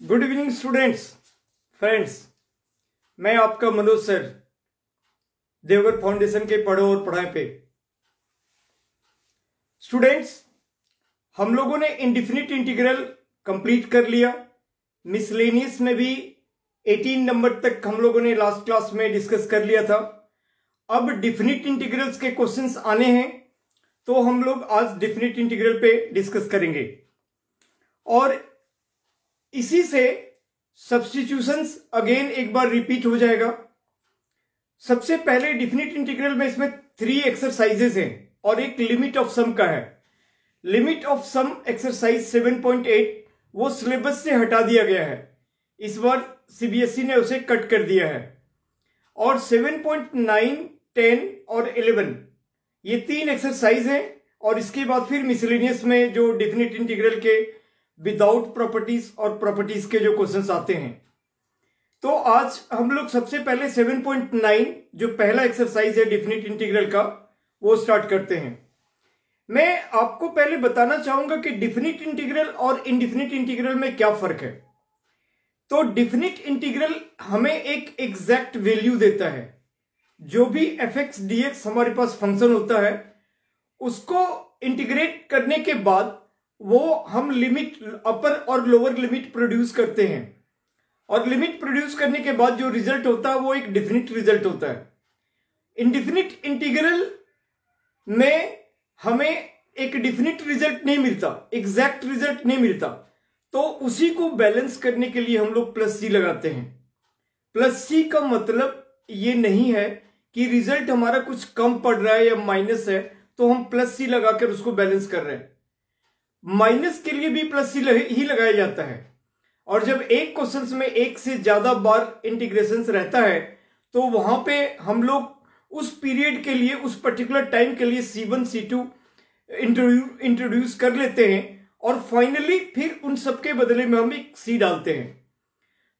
Good evening students, friends. मैं आपका Manoj sir, Deoghar foundation के पढ़ो और पढ़ाई पे। स्टूडेंट्स, हम लोगों ने इंडिफिनिट इंटीग्रल कंप्लीट कर लिया। मिसलेनियस में भी 18 नंबर तक हम लोगों ने लास्ट क्लास में डिस्कस कर लिया था। अब डिफिनिट इंटीग्रल्स के क्वेश्चंस आने हैं, तो हम लोग आज डिफिनिट इंटीग्रल पे डिस्कस करेंगे और इसी से सब्स्टिट्यूशंस अगेन एक बार रिपीट हो जाएगा। सबसे पहले डिफिनिट इंटीग्रल में इसमें 3 एक्सरसाइजेस हैं और एक लिमिट ऑफ सम का है। लिमिट ऑफ सम एक्सरसाइज 7.8 वो सिलेबस से हटा दिया गया है, इस बार सीबीएसई ने उसे कट कर दिया है। और 7.9, 10 और 11 ये 3 एक्सरसाइज हैं और इसके बाद फिर मिसलेनियस में जो डिफिनिट इंटीग्रल के विदाउट प्रॉपर्टीज और प्रॉपर्टीज के जो क्वेश्चंस आते हैं। तो आज हम लोग सबसे पहले 7.9 जो पहला एक्सरसाइज है डिफिनिट इंटीग्रल का, वो स्टार्ट करते हैं। मैं आपको पहले बताना चाहूंगा कि डिफिनिट इंटीग्रल और इनडिफिनिट इंटीग्रल में क्या फर्क है। तो डिफिनिट इंटीग्रल हमें एक एग्जैक्ट वैल्यू देता है। जो भी fx dx हमारे पास फंक्शन होता है, उसको इंटीग्रेट करने के बाद वो हम लिमिट अपर और लोअर लिमिट प्रोड्यूस करते हैं और लिमिट प्रोड्यूस करने के बाद जो रिजल्ट होता है वो एक डिफिनिट रिजल्ट होता है। इनडिफिनिट इंटीग्रल में हमें एक डिफिनिट रिजल्ट नहीं मिलता, एग्जैक्ट रिजल्ट नहीं मिलता, तो उसी को बैलेंस करने के लिए हम लोग प्लस सी लगाते हैं। प्लस सी का मतलब ये नहीं है कि रिजल्ट हमारा कुछ कम पड़ रहा है या माइनस है तो हम प्लस सी लगाकर उसको बैलेंस कर रहे हैं। माइनस के लिए भी प्लस सी ही लगाया जाता है। और जब एक क्वेश्चन में एक से ज्यादा बार इंटीग्रेशन रहता है तो वहां पे हम लोग उस पीरियड के लिए, उस पर्टिकुलर टाइम के लिए C1 C2 इंट्रोड्यूस कर लेते हैं और फाइनली फिर उन सबके बदले में हम एक सी डालते हैं।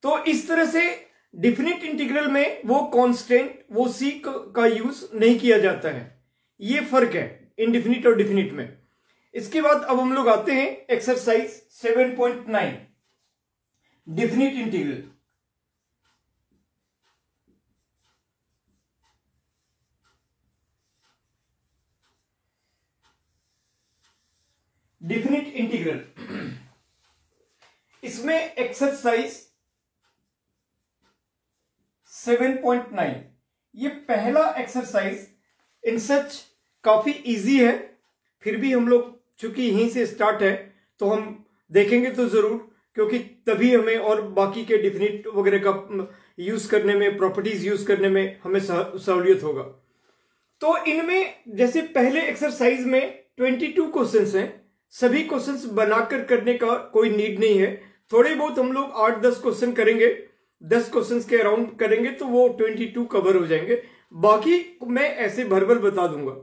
तो इस तरह से डिफिनिट इंटीग्रल में वो कांस्टेंट, वो सी का यूज नहीं किया जाता है। ये फर्क है इनडिफिनिट और डिफिनिट में। इसके बाद अब हम लोग आते हैं exercise 7.9 definite integral. Definite integral इसमें एक्सरसाइज 7.9 ये पहला एक्सरसाइज इन सच काफी इजी है, फिर भी हम लोग चूंकि यहीं से स्टार्ट है तो हम देखेंगे तो जरूर, क्योंकि तभी हमें और बाकी के डिफिनिट वगैरह का यूज करने में, प्रॉपर्टीज यूज करने में हमें सहूलियत होगा। तो इनमें जैसे पहले एक्सरसाइज में 22 क्वेश्चंस हैं, सभी क्वेश्चंस बनाकर करने का कोई नीड नहीं है। थोड़े बहुत हम लोग 8-10 क्वेश्चन करेंगे, 10 क्वेश्चंस के अराउंड करेंगे तो वो 22 कवर हो जाएंगे। बाकी मैं ऐसे भरभर बता दूंगा।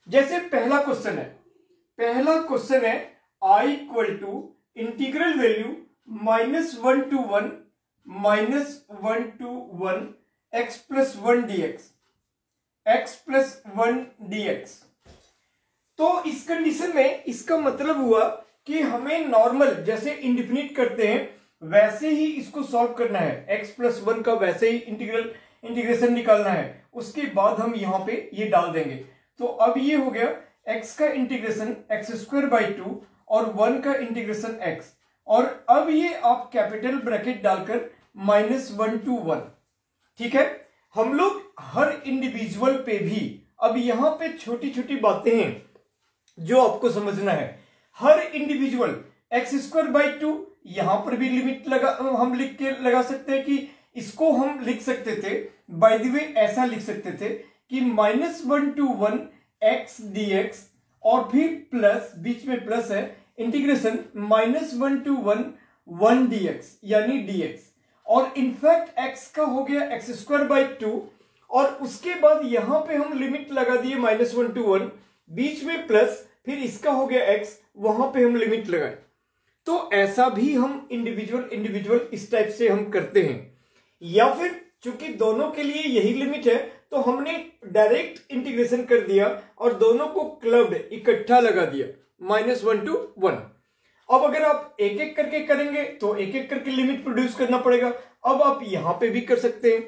जैसे पहला क्वेश्चन है I equal to integral value -1 to 1 -1 to 1 x plus 1 dx। तो इस कंडीशन में इसका मतलब हुआ कि हमें नॉर्मल जैसे इंडिफिनिट करते हैं वैसे ही इसको सॉल्व करना है। x plus 1 का वैसे ही इंटीग्रेशन निकालना है। उसके बाद हम यहां पे ये डाल देंगे। तो अब ये हो गया x का इंटीग्रेशन x²/2 और 1 का इंटीग्रेशन x, और अब ये आप कैपिटल ब्रैकेट डालकर -1 to 1। ठीक है, हम लोग हर इंडिविजुअल पे भी अब यहां पे छोटी छोटी बातें हैं जो आपको समझना है। हर इंडिविजुअल x²/2 यहां पर भी लिमिट हम लिख के लगा सकते हैं कि इसको हम लिख सकते थे, बाय द वे ऐसा लिख सकते थे कि -1 to 1 x dx और फिर प्लस, बीच में प्लस है, इंटीग्रेशन -1 to 1 dx यानी dx, और इनफैक्ट x का हो गया x²/2 और उसके बाद यहां पे हम लिमिट लगा दिए -1 to 1, बीच में प्लस, फिर इसका हो गया x, वहां पे हम लिमिट लगाए। तो ऐसा भी हम इंडिविजुअल इस टाइप से हम करते हैं। या फिर चूंकि दोनों के लिए यही लिमिट है तो हमने डायरेक्ट इंटीग्रेशन कर दिया और दोनों को क्लब्ड इकट्ठा लगा दिया -1 to 1। अब अगर आप एक एक करके करेंगे तो एक एक करके लिमिट प्रोड्यूस करना पड़ेगा। अब आप यहां पे भी कर सकते हैं,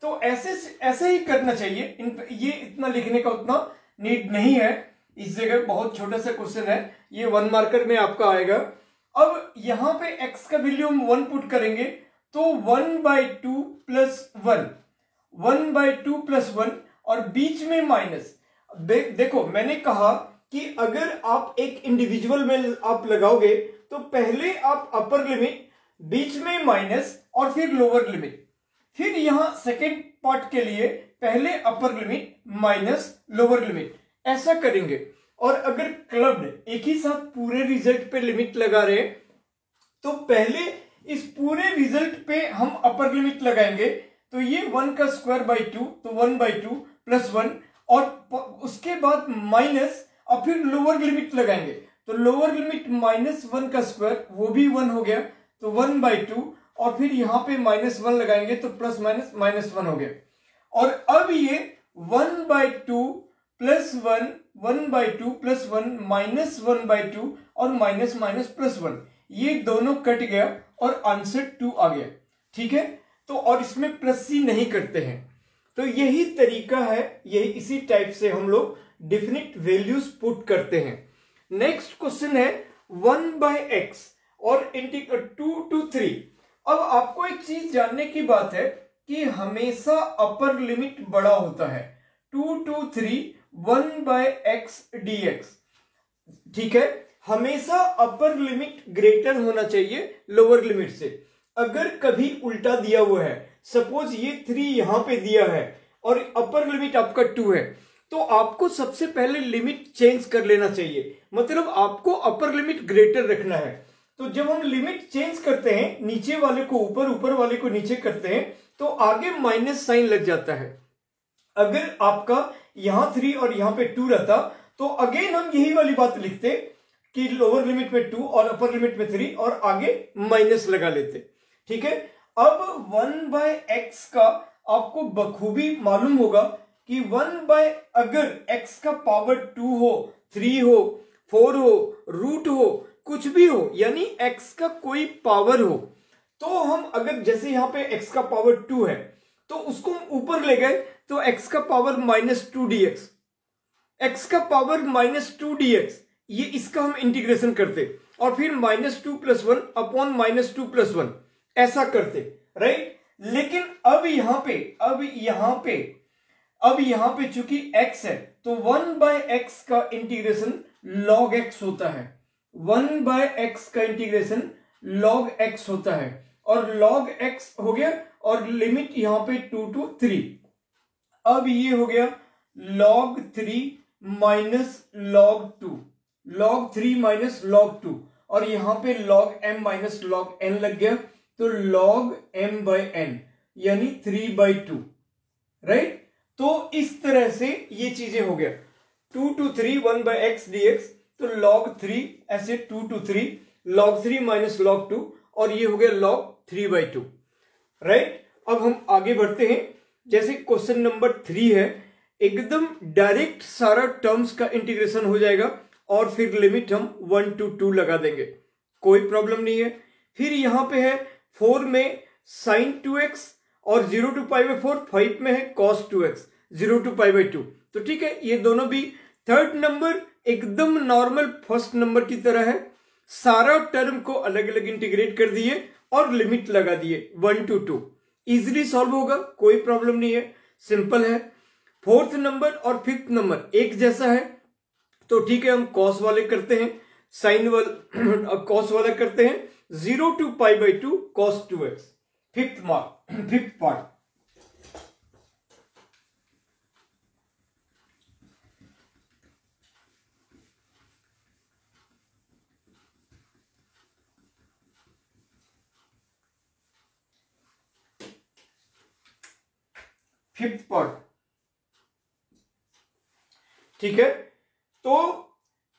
तो ऐसे ही करना चाहिए। ये इतना लिखने का उतना नीड नहीं है, इस जगह बहुत छोटा सा क्वेश्चन है, ये 1 मार्कर में आपका आएगा। अब यहां पे x का वैल्यू हम 1 पुट करेंगे तो 1/2 प्लस 1, 1/2 प्लस 1 और बीच में माइनस। देखो मैंने कहा कि अगर आप एक इंडिविजुअल में आप लगाओगे तो पहले आप अपर लिमिट, बीच में माइनस और फिर लोअर लिमिट, फिर यहां सेकेंड पार्ट के लिए पहले upper limit minus lower limit, ऐसा करेंगे। और अगर क्लब्ड एक ही साथ पूरे रिजल्ट पे लिमिट लगा रहे तो पहले इस पूरे रिजल्ट पे हम अपर लिमिट लगाएंगे, तो ये 1 का स्क्वायर बाई 2, तो 1/2 प्लस 1 और उसके बाद माइनस और फिर लोअर लिमिट लगाएंगे, तो लोअर लिमिट -1 का स्क्वायर वो भी 1 हो गया, तो 1/2 और फिर यहां पे -1 लगाएंगे तो प्लस माइनस -1 हो गया। और अब ये 1/2 प्लस 1, 1/2 प्लस 1 -1/2 और माइनस माइनस प्लस 1, ये दोनों कट गया और आंसर 2 आ गया। ठीक है, तो और इसमें प्लस सी नहीं करते हैं, तो यही तरीका है, यही इसी टाइप से हम लोग डिफिनिट वैल्यूज पुट करते हैं। नेक्स्ट क्वेश्चन है 1/x और इंटीग्रल 2 to 3। अब आपको एक चीज जानने की बात है कि हमेशा अपर लिमिट बड़ा होता है, 2 to 3 1/x dx। ठीक है, हमेशा अपर लिमिट ग्रेटर होना चाहिए लोअर लिमिट से। अगर कभी उल्टा दिया हुआ है, सपोज ये 3 यहां पे दिया है और अपर लिमिट आपका 2 है, तो आपको सबसे पहले लिमिट चेंज कर लेना चाहिए, मतलब आपको अपर लिमिट ग्रेटर रखना है। तो जब हम लिमिट चेंज करते हैं, नीचे वाले को ऊपर, ऊपर वाले को नीचे करते हैं, तो आगे माइनस साइन लग जाता है। अगर आपका यहां 3 और यहां पे 2 रहता तो अगेन हम यही वाली बात लिखते कि लोअर लिमिट में 2 और अपर लिमिट में 3 और आगे माइनस लगा लेते। ठीक है, अब 1/x का आपको बखूबी मालूम होगा कि अगर x का पावर 2 हो, 3 हो, 4 हो, रूट हो, कुछ भी हो, यानी x का कोई पावर हो, तो हम अगर जैसे यहां पे x का पावर 2 है तो उसको हम ऊपर ले गए तो x का पावर -2 dx, x का पावर -2 dx, ये इसका हम इंटीग्रेशन करते और फिर -2 प्लस 1 अपॉन -2 प्लस 1 ऐसा करते, राइट। लेकिन अब यहां पे चूंकि x है तो 1/x का इंटीग्रेशन log x होता है, 1/x का इंटीग्रेशन log x होता है, और log x हो गया और लिमिट यहां पे 2 to 3। अब ये हो गया log 3 minus log 2, log 3 minus log 2, और यहां पे log m minus log n लग गया, तो log m/n यानी 3/2, राइट। तो इस तरह से ये चीजें हो गया 2 to 3 1/x dx, तो log 3 ऐसे 2 to 3 log 3 माइनस log 2, और ये हो गया log 3/2, राइट। अब हम आगे बढ़ते हैं, जैसे क्वेश्चन नंबर 3 है, एकदम डायरेक्ट सारा टर्म्स का इंटीग्रेशन हो जाएगा और फिर लिमिट हम 1 to 2 लगा देंगे, कोई प्रॉब्लम नहीं है। फिर यहां पे है 4 में sin 2x और 0 to π/4, 5 में है cos 2x 0 to π/2, तो ठीक है, ये दोनों भी थर्ड नंबर एकदम नॉर्मल फर्स्ट नंबर की तरह है, सारा टर्म को अलग अलग इंटीग्रेट कर दिए और लिमिट लगा दिए 1 to 2, इजिली सॉल्व होगा, कोई प्रॉब्लम नहीं है, सिंपल है। फोर्थ नंबर और फिफ्थ नंबर एक जैसा है, तो ठीक है, हम कॉस वाले करते हैं, साइन वाला कॉस वाला करते हैं, 0 to π/2 cos 2x, fifth part. Fifth part, ठीक है, तो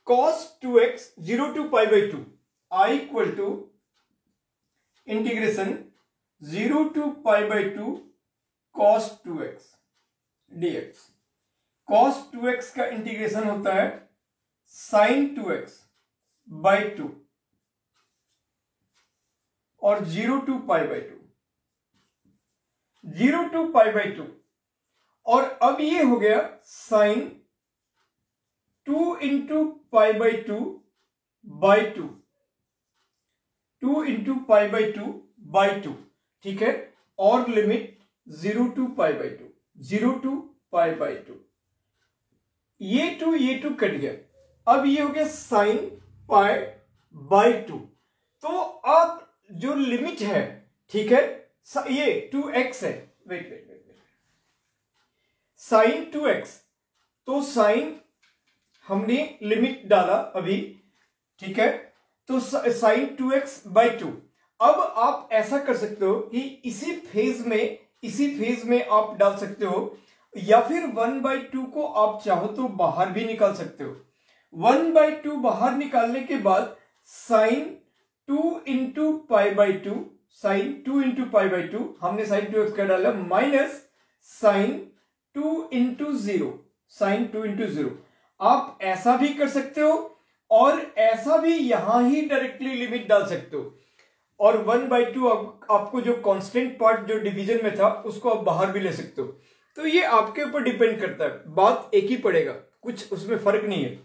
cos 2x 0 to π/2 I equal to integration 0 to π/2 cos 2x dx। cos 2x का इंटीग्रेशन होता है sin 2x/2, और 0 to π/2, 0 to π/2। और अब ये हो गया साइन 2 into π/2/2, 2 into π/2/2, ठीक है। और लिमिट 0 to π/2, 0 to π/2। ये 2 कट गया। अब ये हो गया साइन π/2। तो अब जो लिमिट है, ठीक है, ये 2x है, वेट, साइन 2x, तो साइन हमने लिमिट डाला अभी, ठीक है, तो साइन 2x/2। अब आप ऐसा कर सकते हो कि इसी फेज में आप डाल सकते हो, या फिर 1/2 को आप चाहो तो बाहर भी निकाल सकते हो। 1/2 बाहर निकालने के बाद साइन 2 into π/2, साइन 2 into π/2 हमने साइन 2x का डाला, minus sine 2 into 0, sine 2 into 0। आप ऐसा भी कर सकते हो और ऐसा भी यहां ही डायरेक्टली लिमिट डाल सकते हो। और 1/2 आपको जो कांस्टेंट पार्ट जो डिवीजन में था उसको आप बाहर भी ले सकते हो। तो ये आपके ऊपर डिपेंड करता है, बात एक ही पड़ेगा, कुछ उसमें फर्क नहीं है।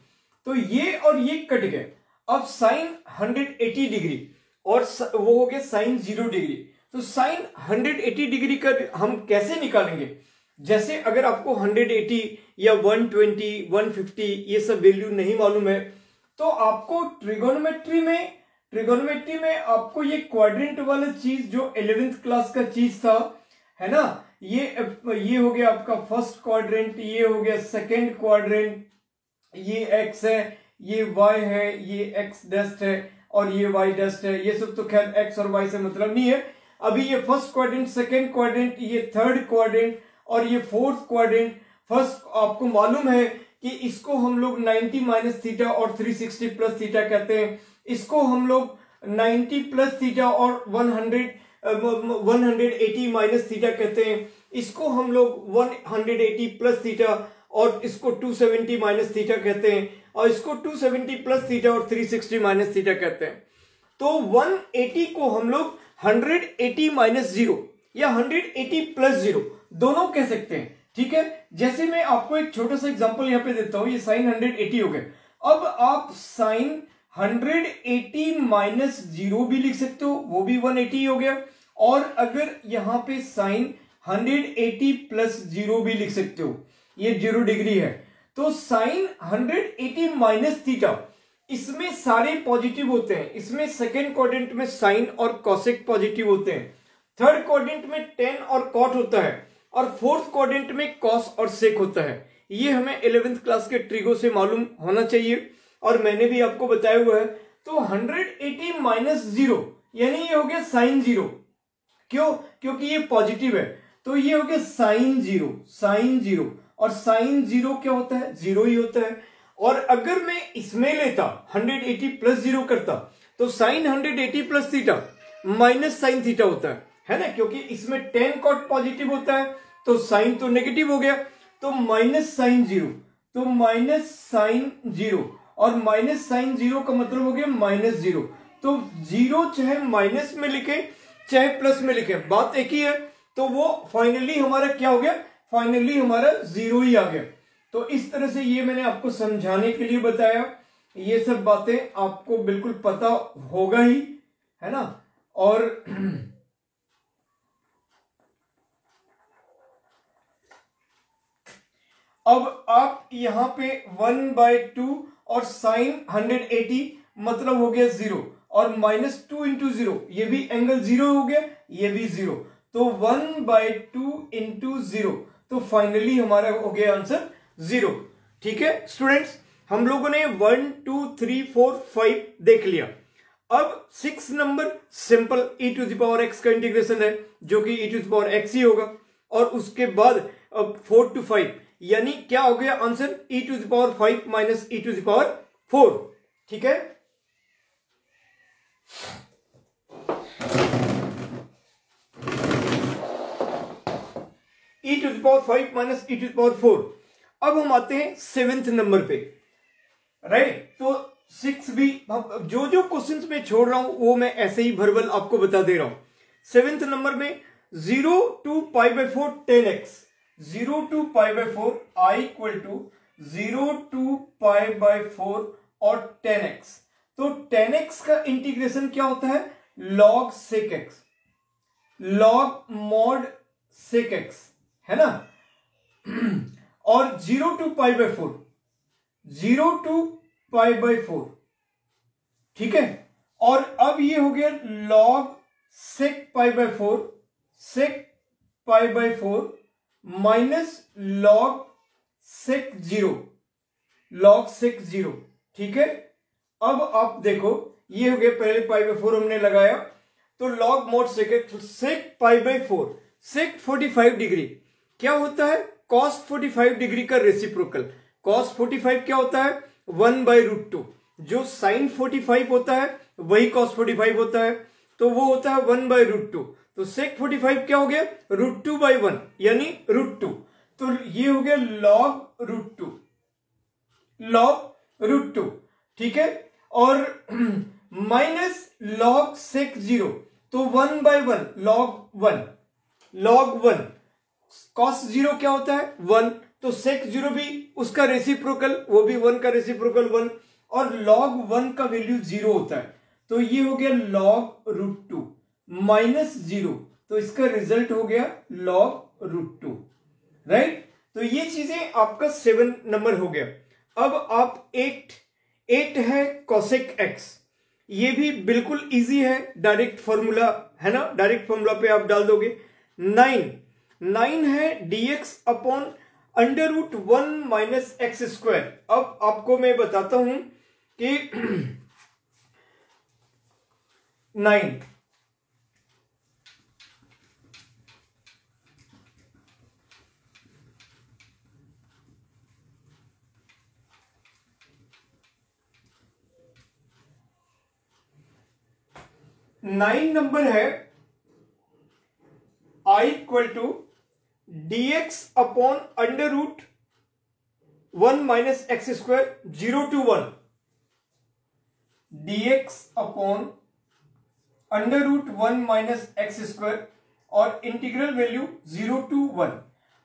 तो ये और ये कट गए। अब साइन 180 डिग्री और वो हो गया साइन 0 डिग्री। तो साइन 180 डिग्री का हम कैसे निकालेंगे? जैसे अगर आपको 180 या 120, 150 ये सब वैल्यू नहीं मालूम है, तो आपको ट्रिगोनोमेट्री में आपको ये क्वाड्रेंट वाला चीज जो 11th क्लास का चीज था, है ना, ये हो गया आपका फर्स्ट क्वाड्रेंट, ये हो गया सेकेंड क्वाड्रेंट, ये x है, ये y है, ये x डस्ट है और ये y डस्ट है। ये सब तो खैर x और y से मतलब नहीं है। अभी ये फर्स्ट क्वाड्रेंट, सेकेंड क्वाड्रेंट, ये थर्ड क्वाड्रेंट और ये फोर्थ क्वाड्रेंट। फर्स्ट आपको मालूम है कि इसको हम लोग 90 माइनस थीटा और 360 प्लस थीटा कहते हैं। इसको हम लोग 90 प्लस थीटा और 180 माइनस थीटा कहते हैं। इसको हम लोग 180 प्लस थीटा और इसको 270 माइनस थीटा कहते हैं, और इसको 270 प्लस थीटा और 360 माइनस थीटा कहते हैं। तो 180 को हम लोग 180 माइनस 0 या 180 प्लस 0 दोनों कह सकते हैं, ठीक है। जैसे मैं आपको एक छोटा सा एग्जांपल यहां पे देता हूं, ये साइन 180 हो गए। अब आप साइन 180 माइनस 0 भी लिख सकते हो, वो भी 180 हो गया। और अगर यहां पे साइन 180 प्लस 0 भी लिख सकते हो, ये 0 डिग्री है। तो साइन 180 माइनस थीटा, इसमें सारे पॉजिटिव होते हैं। इसमें सेकेंड क्वाड्रेंट में साइन और कॉसेक पॉजिटिव होते हैं, थर्ड क्वाड्रेंट में टेन और कॉट होता है, और फोर्थ क्वाड्रेंट में कॉस और सेक होता है। ये हमें 11th क्लास के ट्रिगो से मालूम होना चाहिए और मैंने भी आपको बताया हुआ है। तो 180 माइनस 0 यानी ये हो गया साइन 0। क्यों? क्योंकि ये पॉजिटिव है, तो ये हो गया साइन 0, साइन 0। और साइन 0 क्या होता है? 0 ही होता है। और अगर मैं इसमें लेता 180 प्लस 0 करता, तो sine 180 plus theta minus sine theta होता है ना, क्योंकि इसमें टेन कॉट पॉजिटिव होता है, तो साइन तो नेगेटिव हो गया, तो माइनस साइन 0, तो माइनस साइन 0, और माइनस साइन 0 का मतलब हो गया माइनस 0। तो 0 चाहे माइनस में लिखे चाहे प्लस में लिखे, बात एक ही है। तो वो फाइनली हमारा क्या हो गया? फाइनली हमारा 0 ही आ गया। तो इस तरह से ये मैंने आपको समझाने के लिए बताया। ये सब बातें आपको बिल्कुल पता होगा ही, है ना। और अब आप यहां पे 1/2 और साइन 180 मतलब हो गया 0, और माइनस 2 इंटू 0, ये भी एंगल 0 हो गया, ये भी 0, तो 1/2 इंटू 0, तो फाइनली हमारा हो गया आंसर 0। ठीक है स्टूडेंट्स, हम लोगों ने 1 2 3 4 5 देख लिया। अब 6 नंबर सिंपल e⁻x का इंटीग्रेशन है, जो कि e⁻x ही होगा। और उसके बाद 4 to 5 यानी क्या हो गया आंसर? e⁻5 minus e⁻4। ठीक है, e⁻5 माइनस e⁻4। अब हम आते हैं 7th नंबर पे, राइट। तो 6 भी, जो जो क्वेश्चंस में छोड़ रहा हूं वो मैं ऐसे ही वर्बल आपको बता दे रहा हूं। 7th नंबर में 0 to π/4 10x, 0 to π/4 i equal to 0 to π/4 और 10x। तो 10x का इंटीग्रेशन क्या होता है, log sec x, log mod sec x, है ना। और 0 to π/4, 0 to π/4, ठीक है। और अब ये हो गया log sec π/4, sec π/4 minus log sec 0, log sec 0, ठीक है। अब आप देखो ये हो गया, पहले π/4 हमने लगाया, तो log mod sec π/4, sec 45 degree क्या होता है, cos 45 डिग्री का रेसिप्रोकल। cos 45 क्या होता है, 1/√2। जो sin 45 होता है वही cos 45 होता है, तो वो होता है 1/√2। तो sec 45 क्या हो गया, √2/1 यानी √2। तो ये हो गया log √2, ठीक है। और माइनस log sec 0, तो 1/1 log 1। cos 0 क्या होता है, 1, तो sec 0 भी उसका रेसिप्रोकल, वो भी 1 का रेसिप्रोकल 1, और log 1 का वैल्यू 0 होता है। तो ये हो गया log √2 माइनस 0, तो इसका रिजल्ट हो गया log √2, राइट। तो ये चीजें आपका 7 नंबर हो गया। अब आप 8 है cosec x, ये भी बिल्कुल इजी है, डायरेक्ट फॉर्मूला है ना, डायरेक्ट फॉर्मूला पे आप डाल दोगे। 9 है dx upon √1 minus x square. अब आपको मैं बताता हूं कि 9 नंबर है i equal to dx upon √1 minus x square 0 to 1, dx upon √1 minus x square और इंटीग्रल वैल्यू 0 to 1।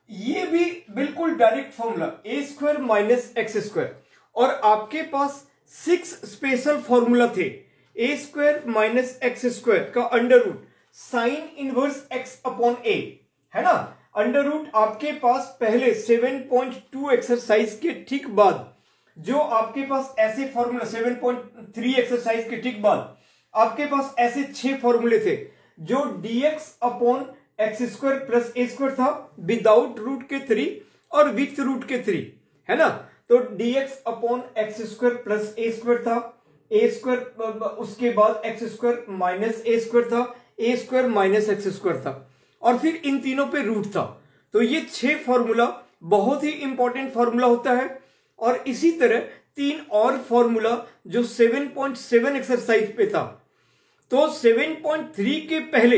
ये भी बिल्कुल direct formula, a square minus x square. और आपके पास 6 स्पेशल फॉर्मूला थे, a square minus x square का √ sine inverse x upon a, है ना। √ आपके पास पहले 7.2 एक्सरसाइज के ठीक बाद, जो आपके पास ऐसे फॉर्मूला 7.3 एक्सरसाइज के ठीक बाद आपके पास ऐसे 6 फॉर्मूले थे, जो dx upon x square plus a square था विदाउट रूट के 3 और विथ रूट के 3, है ना। तो dx upon x square plus a square था, a स्क्वायर, उसके बाद x square minus a square था, a square minus x square था, और फिर इन तीनों पे रूट था। तो ये 6 फॉर्मूला बहुत ही इंपॉर्टेंट फॉर्मूला होता है। और इसी तरह 3 और फॉर्मूला जो 7.7 एक्सरसाइज पे था। तो 7.3 के पहले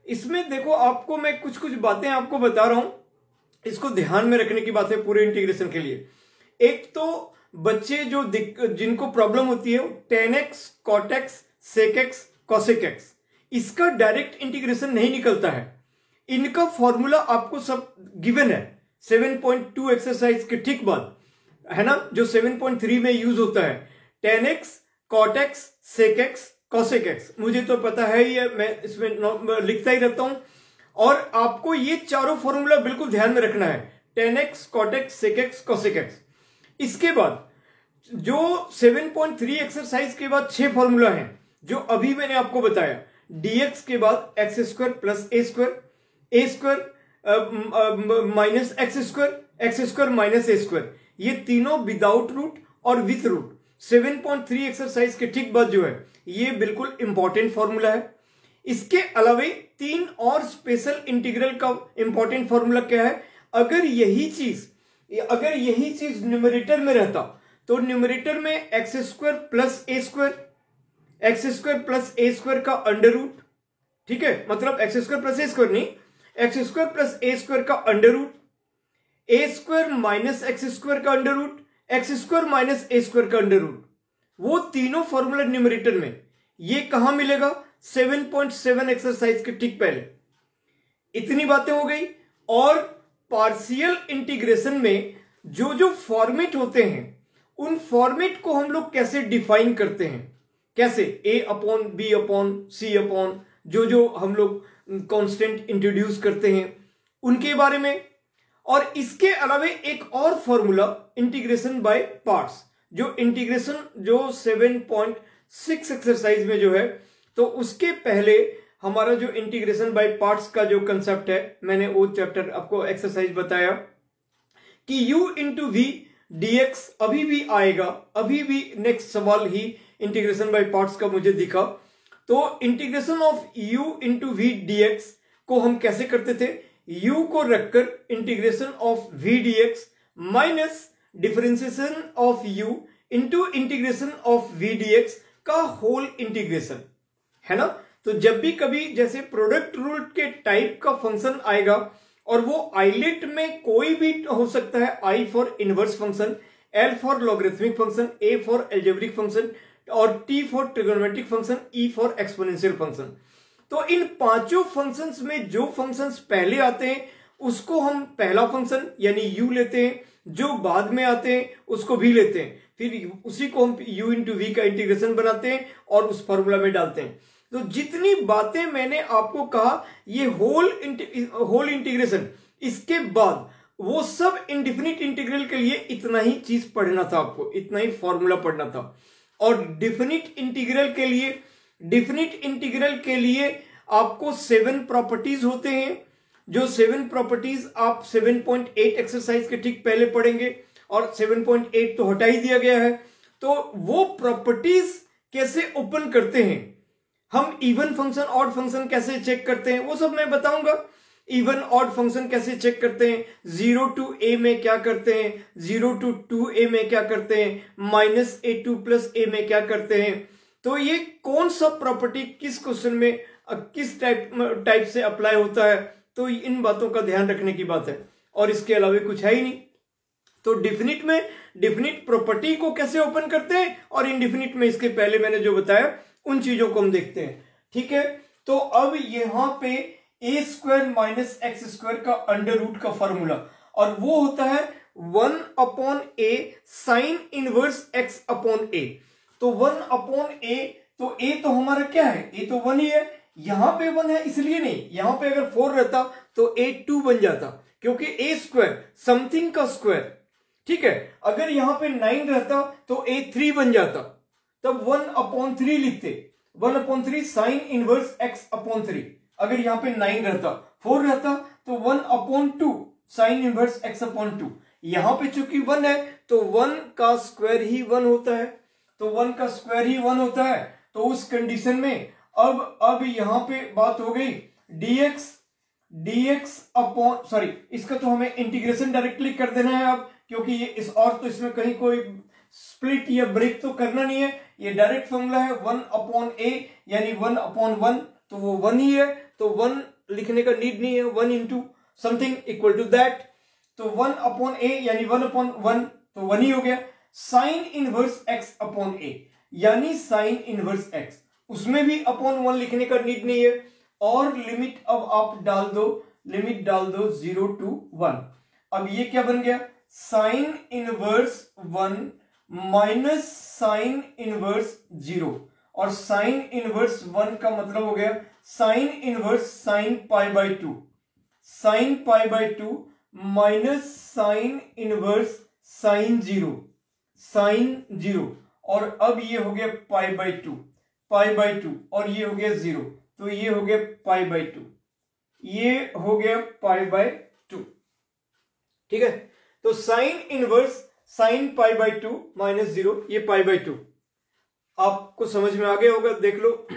इसमें देखो, आपको मैं कुछ बातें आपको बता रहा हूं, इसको ध्यान में रखने की बात है पूरे इंटीग्रेशन के लिए। एक तो बच्चे जो जिनको प्रॉब्लम होती है 10x cot x sec x cosec x, इसका डायरेक्ट इंटीग्रेशन नहीं निकलता है। इनका फॉर्मूला आपको सब गिवन है 7.2 एक्सरसाइज के ठीक बाद, है ना, जो 7.3 में यूज होता है। 10x cot x sec x cosec x मुझे तो पता है ही है, मैं इसमें लिखता ही रहता हूं। और आपको ये चारों फॉर्मूला बिल्कुल ध्यान में रखना है, 10x cot x sec x cosec x। इसके बाद जो 7.3 एक्सरसाइज के बाद 6 फॉर्मूला हैं, जो अभी मैंने आपको बताया, dx के बाद x square plus a square minus x square minus a square, ये तीनों विदाउट रूट और विथ रूट 7.3 एक्सरसाइज के ठीक बाद जो है, ये बिल्कुल इंपॉर्टेंट फॉर्मूला है। इसके अलावा 3 और स्पेशल इंटीग्रल का इंपॉर्टेंट फॉर्मूला क्या है, अगर यही चीज न्यूमरेटर में रहता तो न्यूमरेटर में x square plus a square का अंडर रूट, ठीक है, मतलब x square plus a square नहीं, x square plus a square का under root, a square minus x square का under root, x square minus a square का under root, वो तीनों फॉर्मूला न्यूमरेटर में, ये कहां मिलेगा? 7.7 एक्सरसाइज के ठीक पहले। इतनी बातें हो गई। और पार्शियल इंटीग्रेशन में जो जो फॉर्मेट होते हैं उन फॉर्मेट को हम लोग कैसे डिफाइन करते हैं, कैसे a upon b upon c upon जो जो हम लोग कांस्टेंट इंट्रोड्यूस करते हैं उनके बारे में। और इसके अलावा एक और फॉर्मूला इंटीग्रेशन बाय पार्ट्स, जो इंटीग्रेशन जो 7.6 एक्सरसाइज में जो है, तो उसके पहले हमारा जो इंटीग्रेशन बाय पार्ट्स का जो कंसेप्ट है, मैंने वो चैप्टर आपको एक्सरसाइज बताया कि u इंटू वी dx अभी भी आएगा, अभी भी नेक्स्ट सवाल ही इंटीग्रेशन बाय पार्ट्स का मुझे दिखा। तो integration of u into v dx को हम कैसे करते थे? u को रखकर integration of v dx minus differentiation of u into integration of v dx का होल इंटीग्रेशन, है ना। तो जब भी कभी जैसे प्रोडक्ट रूल के टाइप का फंक्शन आएगा और वो आइलेट में कोई भी हो सकता है, I for inverse function, L for logarithmic function, A for algebraic function और T for trigonometric function, E for exponential function. तो इन पांचों फंक्शंस में जो फंक्शंस पहले आते हैं उसको हम पहला फंक्शन यानी u लेते हैं, जो बाद में आते हैं उसको v लेते हैं, फिर उसी को हम u इंटू वी का इंटीग्रेशन बनाते हैं और उस फॉर्मूला में डालते हैं। तो जितनी बातें मैंने आपको कहा ये होल इंटीग्रेशन, इसके बाद वो सब इंडिफिनिट इंटीग्रल के लिए इतना ही चीज पढ़ना था आपको, इतना ही फॉर्मूला पढ़ना था। और डिफिनिट इंटीग्रल के लिए आपको 7 प्रॉपर्टीज होते हैं, जो 7 प्रॉपर्टीज आप 7.8 एक्सरसाइज के ठीक पहले पढ़ेंगे और 7.8 तो हटा ही दिया गया है। तो वो प्रॉपर्टीज कैसे ओपन करते हैं, हम इवन फंक्शन ऑड फंक्शन कैसे चेक करते हैं वो सब मैं बताऊंगा। इवन ऑड फंक्शन कैसे चेक करते हैं, 0 to a में क्या करते हैं, 0 to 2a में क्या करते हैं, -a2 plus a में क्या करते हैं। तो ये कौन सा प्रॉपर्टी किस क्वेश्चन में किस टाइप से अप्लाई होता है, तो इन बातों का ध्यान रखने की बात है और इसके अलावा कुछ है ही नहीं। तो डिफिनिट में डिफिनिट प्रॉपर्टी को कैसे ओपन करते हैं और इनडिफिनिट में इसके पहले मैंने जो बताया उन चीजों को हम देखते हैं, ठीक है। तो अब यहां पे a square minus x square का अंडर रूट का फॉर्मूला, और वो होता है 1 upon a sign inverse x upon a। तो 1 अपॉन a, तो a तो हमारा क्या है, a तो 1 ही है, यहां पे 1 है इसलिए नहीं, यहां पे अगर 4 रहता तो a 2 बन जाता, क्योंकि a स्क्वायर समथिंग का स्क्वायर, ठीक है। अगर यहां पे 9 रहता तो a 3 बन जाता, तब 1 अपॉन 3 लिखते, 1 upon 3 sign inverse x upon 3। अगर यहां पे 9 रहता, 4 रहता तो 1 upon 2 sign inverse x upon 2। यहां पे चूंकि 1 है तो 1 का स्क्वायर ही 1 होता है, तो 1 का स्क्वायर ही 1 होता है। तो उस कंडीशन में अब यहां पे बात हो गई dx अपॉन, सॉरी इसका तो हमें इंटीग्रेशन डायरेक्टली कर देना है अब, क्योंकि ये इस और तो इसमें कहीं कोई स्प्लिट या ब्रेक तो करना नहीं है, ये डायरेक्ट फॉर्मूला है 1 अपॉन a यानी 1 अपॉन 1, तो वो 1 ही है, तो 1 लिखने का नीड नहीं है, 1 into something equal to that. तो 1 अपॉन a यानी 1 अपॉन 1 तो 1 ही हो गया। Sine inverse x upon a यानी साइन इनवर्स x, उसमें भी अपॉन 1 लिखने का नीड नहीं है। और लिमिट अब आप डाल दो, लिमिट डाल दो 0 to 1। अब ये क्या बन गया, sine inverse 1 minus sine inverse 0, और साइन इनवर्स 1 का मतलब हो गया sine inverse sine pi by 2, sine pi by 2 minus sine inverse sine 0, sine 0, और अब ये हो गया पाई बाई 2, पाई बाई 2, और ये हो गया 0, तो ये हो गया पाई बाई 2, ये हो गया पाई बाई 2, ठीक है। तो sign inverse sine pi by 2 minus 0, ये पाई बाई 2 आपको समझ में आ गया होगा, देख लो।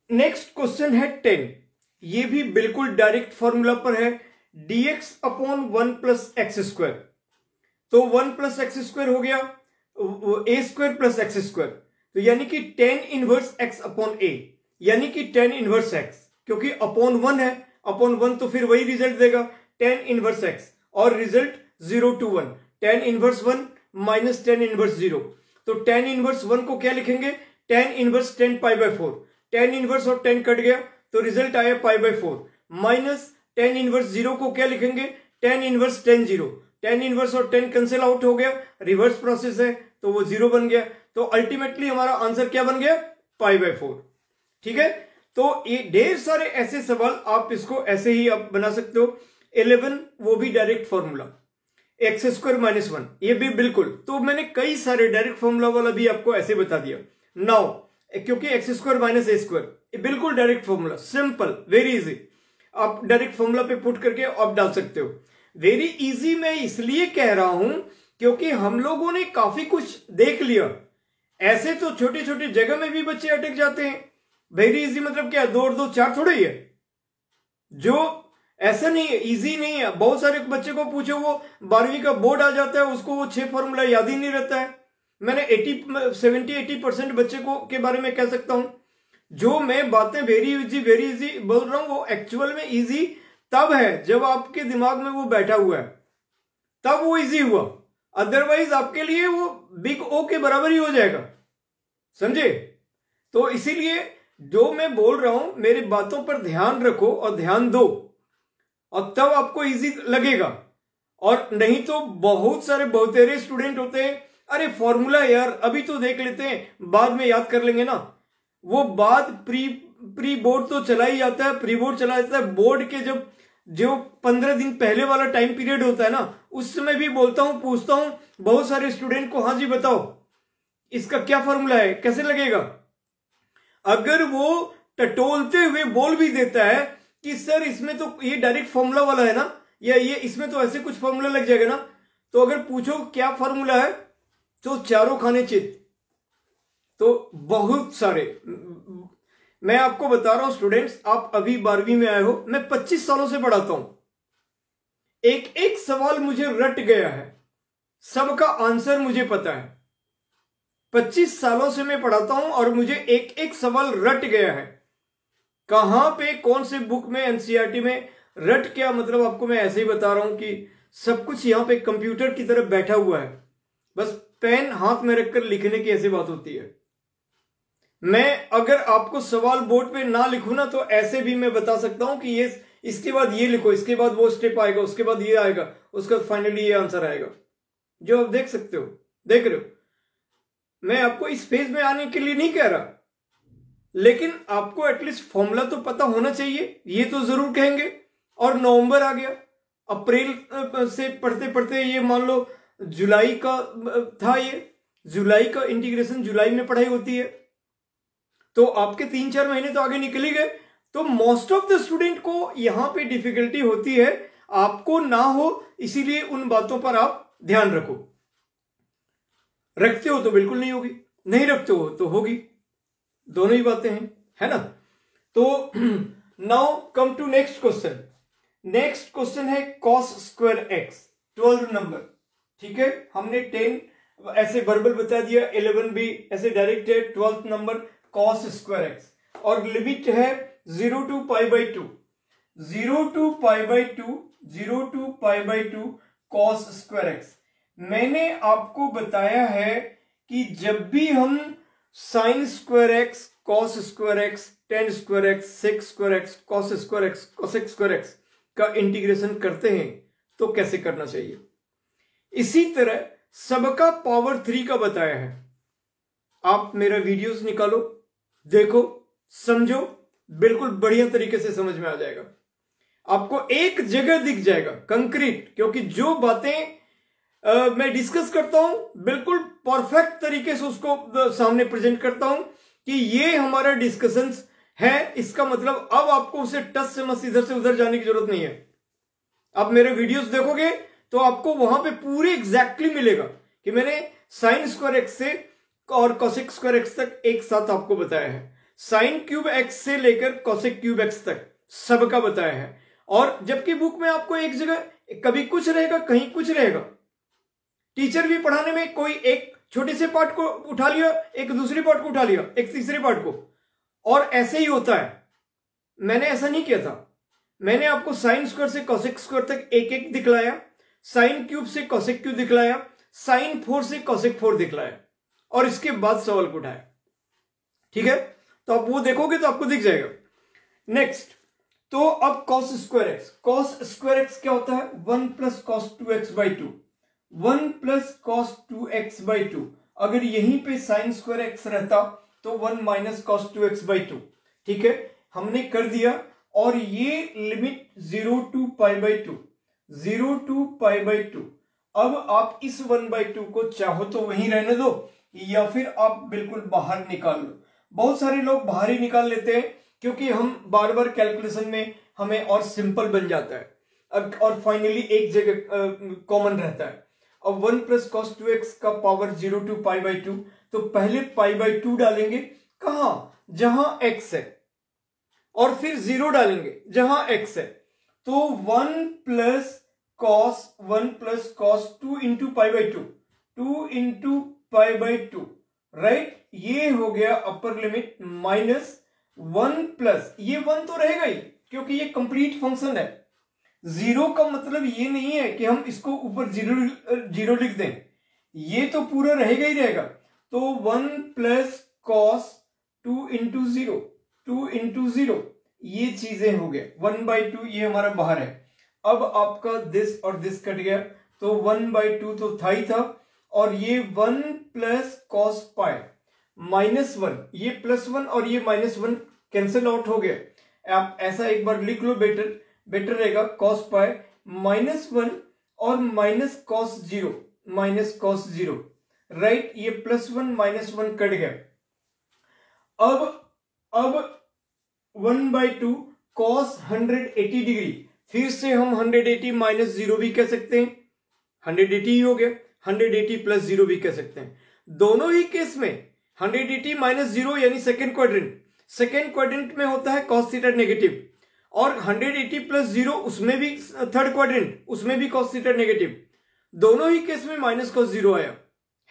नेक्स्ट क्वेश्चन है 10, ये भी बिल्कुल डायरेक्ट फॉर्मूला पर है, dx upon 1 plus x square. तो 1 प्लस एक्स स्क्वायर हो गया a square plus x square, तो यानी कि 10 इनवर्स x अपॉन a, यानी कि 10 इनवर्स x, क्योंकि अपॉन 1 है, अपॉन 1 तो फिर वही रिजल्ट देगा tan इनवर्स x, और result 0 to 1, tan inverse 1 minus tan inverse 0। तो tan इनवर्स 1 को क्या लिखेंगे, tan inverse 10 pi by 4, tan inverse और 10 कट गया तो रिजल्ट आया pi by 4, minus tan inverse 0 को क्या लिखेंगे, tan इनवर्स 10 0, tan इनवर्स और 10 कैंसिल आउट हो गया, रिवर्स प्रोसेस है तो वो 0 बन गया। तो अल्टीमेटली हमारा आंसर क्या बन गया, पाई बाय 4। ठीक है, तो ये ढेर सारे ऐसे सवाल आप इसको ऐसे ही आप बना सकते हो। 11 वो भी direct formula, x square minus 1, ये भी बिल्कुल। तो मैंने कई सारे डायरेक्ट फॉर्मूला वाला भी आपको ऐसे बता दिया। नाउ क्योंकि एक्स स्क्वायर माइनस ए स्क्वायर ये बिल्कुल direct formula, simple, very easy, आप डायरेक्ट फॉर्मूला पे पुट करके आप डाल सकते हो। वेरी इजी मैं इसलिए कह रहा हूं क्योंकि हम लोगों ने काफी कुछ देख लिया। ऐसे तो छोटी छोटी जगह में भी बच्चे अटक जाते हैं। वेरी इजी मतलब क्या, 2 और 2 4 थोड़े ही है, जो ऐसा नहीं है, इजी नहीं है। बहुत सारे बच्चे को पूछो वो 12वीं का बोर्ड आ जाता है, उसको वो 6 फॉर्मूला याद ही नहीं रहता है। मैंने 70-80% बच्चे को के बारे में कह सकता हूं। जो मैं बातें वेरी इजी बोल रहा हूं वो एक्चुअल में इजी तब है जब आपके दिमाग में वो बैठा हुआ है, तब वो इजी हुआ। अदरवाइज आपके लिए वो बिग ओ के बराबर ही हो जाएगा, समझे। तो इसीलिए जो मैं बोल रहा हूं मेरी बातों पर ध्यान रखो और ध्यान दो, और तब आपको इजी लगेगा। और नहीं तो बहुत सारे बहुतेरे स्टूडेंट होते हैं, अरे फॉर्मूला यार अभी तो देख लेते हैं, बाद में याद कर लेंगे ना। वो बाद प्री बोर्ड तो चला ही जाता है, प्री बोर्ड चला जाता है। बोर्ड के जब जो 15 दिन पहले वाला टाइम पीरियड होता है ना, उस समय भी बोलता हूं, पूछता हूं बहुत सारे स्टूडेंट को, हाँ जी बताओ इसका क्या फॉर्मूला है, कैसे लगेगा। अगर वो टटोलते हुए बोल भी देता है कि सर इसमें तो ये डायरेक्ट फॉर्मूला वाला है ना, या ये इसमें तो ऐसे कुछ फॉर्मूला लग जाएगा ना, तो अगर पूछो क्या फॉर्मूला है तो चारों खाने चित। तो बहुत सारे, मैं आपको बता रहा हूं स्टूडेंट्स, आप अभी 12वीं में आए हो, मैं 25 सालों से पढ़ाता हूं। एक एक सवाल मुझे रट गया है, सबका आंसर मुझे पता है। 25 सालों से मैं पढ़ाता हूं और मुझे एक एक सवाल रट गया है। कहां पे कौन से बुक में, एनसीईआरटी में रट क्या, मतलब आपको मैं ऐसे ही बता रहा हूं कि सब कुछ यहां पे कंप्यूटर की तरफ बैठा हुआ है, बस पेन हाथ में रखकर लिखने की ऐसी बात होती है। मैं अगर आपको सवाल बोर्ड पे ना लिखूं ना तो ऐसे भी मैं बता सकता हूं कि ये इसके बाद ये लिखो, इसके बाद वो स्टेप आएगा, उसके बाद ये आएगा, उसका फाइनली ये आंसर आएगा, जो आप देख सकते हो, देख रहे हो। मैं आपको इस फेज में आने के लिए नहीं कह रहा, लेकिन आपको एटलीस्ट फॉर्मूला तो पता होना चाहिए, ये तो जरूर कहेंगे। और नवंबर आ गया, अप्रैल से पढ़ते पढ़ते ये मान लो जुलाई का था, ये जुलाई का इंटीग्रेशन जुलाई में पढ़ाई होती है, तो आपके 3-4 महीने तो आगे निकल ही गए। तो मोस्ट ऑफ द स्टूडेंट को यहां पे डिफिकल्टी होती है, आपको ना हो, इसीलिए उन बातों पर आप ध्यान रखो। रखते हो तो बिल्कुल नहीं होगी, नहीं रखते हो तो होगी, दोनों ही बातें हैं, है ना। तो now come to next question. Next question है cos स्क्वायर एक्स, 12 नंबर। ठीक है, हमने 10 ऐसे वर्बल बता दिया, 11 भी ऐसे डायरेक्ट है, 12th number cos square x, और लिमिट है 0 to π/2, 0 to π/2, 0 to π/2 cos square x. मैंने आपको बताया है कि जब भी हम sine square x, cos square x, tan square x, sec square x, cos square x, cosec square x का इंटीग्रेशन करते हैं तो कैसे करना चाहिए, इसी तरह सबका पावर 3 का बताया है। आप मेरा वीडियोस निकालो, देखो, समझो, बिल्कुल बढ़िया तरीके से समझ में आ जाएगा। आपको एक जगह दिख जाएगा कंक्रीट, क्योंकि जो बातें मैं डिस्कस करता हूं बिल्कुल परफेक्ट तरीके से उसको सामने प्रेजेंट करता हूं कि ये हमारा डिस्कशंस है। इसका मतलब अब आपको उसे टच से मत इधर से उधर जाने की जरूरत नहीं है। अब मेरे वीडियोस देखोगे तो आपको वहां पे पूरे एग्जैक्टली मिलेगा कि मैंने साइन स्क्वायर एक्स से और कोसेक स्क्वायर एक्स तक एक साथ आपको बताया है, साइन क्यूब एक्स से लेकर कोसेक क्यूब एक्स तक सबका बताया है। और जबकि बुक में आपको एक जगह कभी कुछ रहेगा, कहीं कुछ रहेगा। टीचर भी पढ़ाने में कोई एक छोटे से पार्ट को उठा लिया, एक दूसरी पार्ट को उठा लिया, एक तीसरे पार्ट को, और ऐसे ही होता है। मैंने ऐसा नहीं किया था, मैंने आपको साइन स्क्वायर से कोसेक स्क्वायर तक एक एक दिखलाया, साइन क्यूब से कोसेक क्यूब दिखलाया, साइन 4 से कोसेक 4 दिखलाया और इसके बाद सवाल को उठाया। ठीक है, तो आप वो देखोगे तो आपको दिख जाएगा। नेक्स्ट, तो अब कॉस स्क्वायर एक्स क्या होता है? 1 plus cos 2x by 2, 1 plus cos 2x by 2। अगर यहीं पे साइन स्क्वायर एक्स रहता तो 1 माइनस कॉस 2x बाई 2। ठीक है, हमने कर दिया और ये limit 0 to pi by 2, 0 to pi by 2। अब आप इस 1/2 को चाहो तो वहीं रहने दो या फिर आप बिल्कुल बाहर निकाल लो। बहुत सारे लोग बाहर ही निकाल लेते हैं क्योंकि हम बार बार कैलकुलेशन में हमें और सिंपल बन जाता है अब, और फाइनली एक जगह कॉमन रहता है। अब 1 प्लस कॉस 2x का पावर 0 टू पाई बाई 2, तो पहले पाई बाई 2 डालेंगे कहां? जहां x है, और फिर 0 डालेंगे जहां x है। तो 1 plus cos 2 into pi by 2, 2 into pi by 2, right. ये हो गया अपर लिमिट माइनस 1 प्लस, ये 1 तो रहेगा ही क्योंकि ये कंप्लीट फंक्शन है। 0 का मतलब ये नहीं है कि हम इसको ऊपर जीरो लिख दें, ये तो पूरा रहेगा ही रहेगा। तो 1 प्लस कॉस 2 इंटू 0, 2 इंटू 0, ये चीजें हो गए। 1/2 ये हमारा बाहर है। अब आपका दिस और दिस कट गया तो 1/2 तो था ही था, और ये 1 प्लस कॉस पाई माइनस 1, ये +1 और ये -1 कैंसिल आउट हो गया। आप ऐसा एक बार लिख लो, बेटर रहेगा। कॉस पाई -1 और माइनस कॉस 0, राइट। ये +1 -1 कट गया। अब 1/2 कॉस 180 डिग्री, फिर से हम 180 माइनस 0 भी कह सकते हैं, 180 ही हो गया। 180 प्लस 0 भी कह सकते हैं। दोनों ही केस में 180 माइनस 0 यानी सेकेंड क्वाड्रेंट में होता है कॉस थीटा नेगेटिव, और 180 प्लस 0 उसमें भी थर्ड क्वाड्रेंट, उसमें भी कॉस थीटा नेगेटिव। दोनों ही केस में माइनस कॉस 0 आया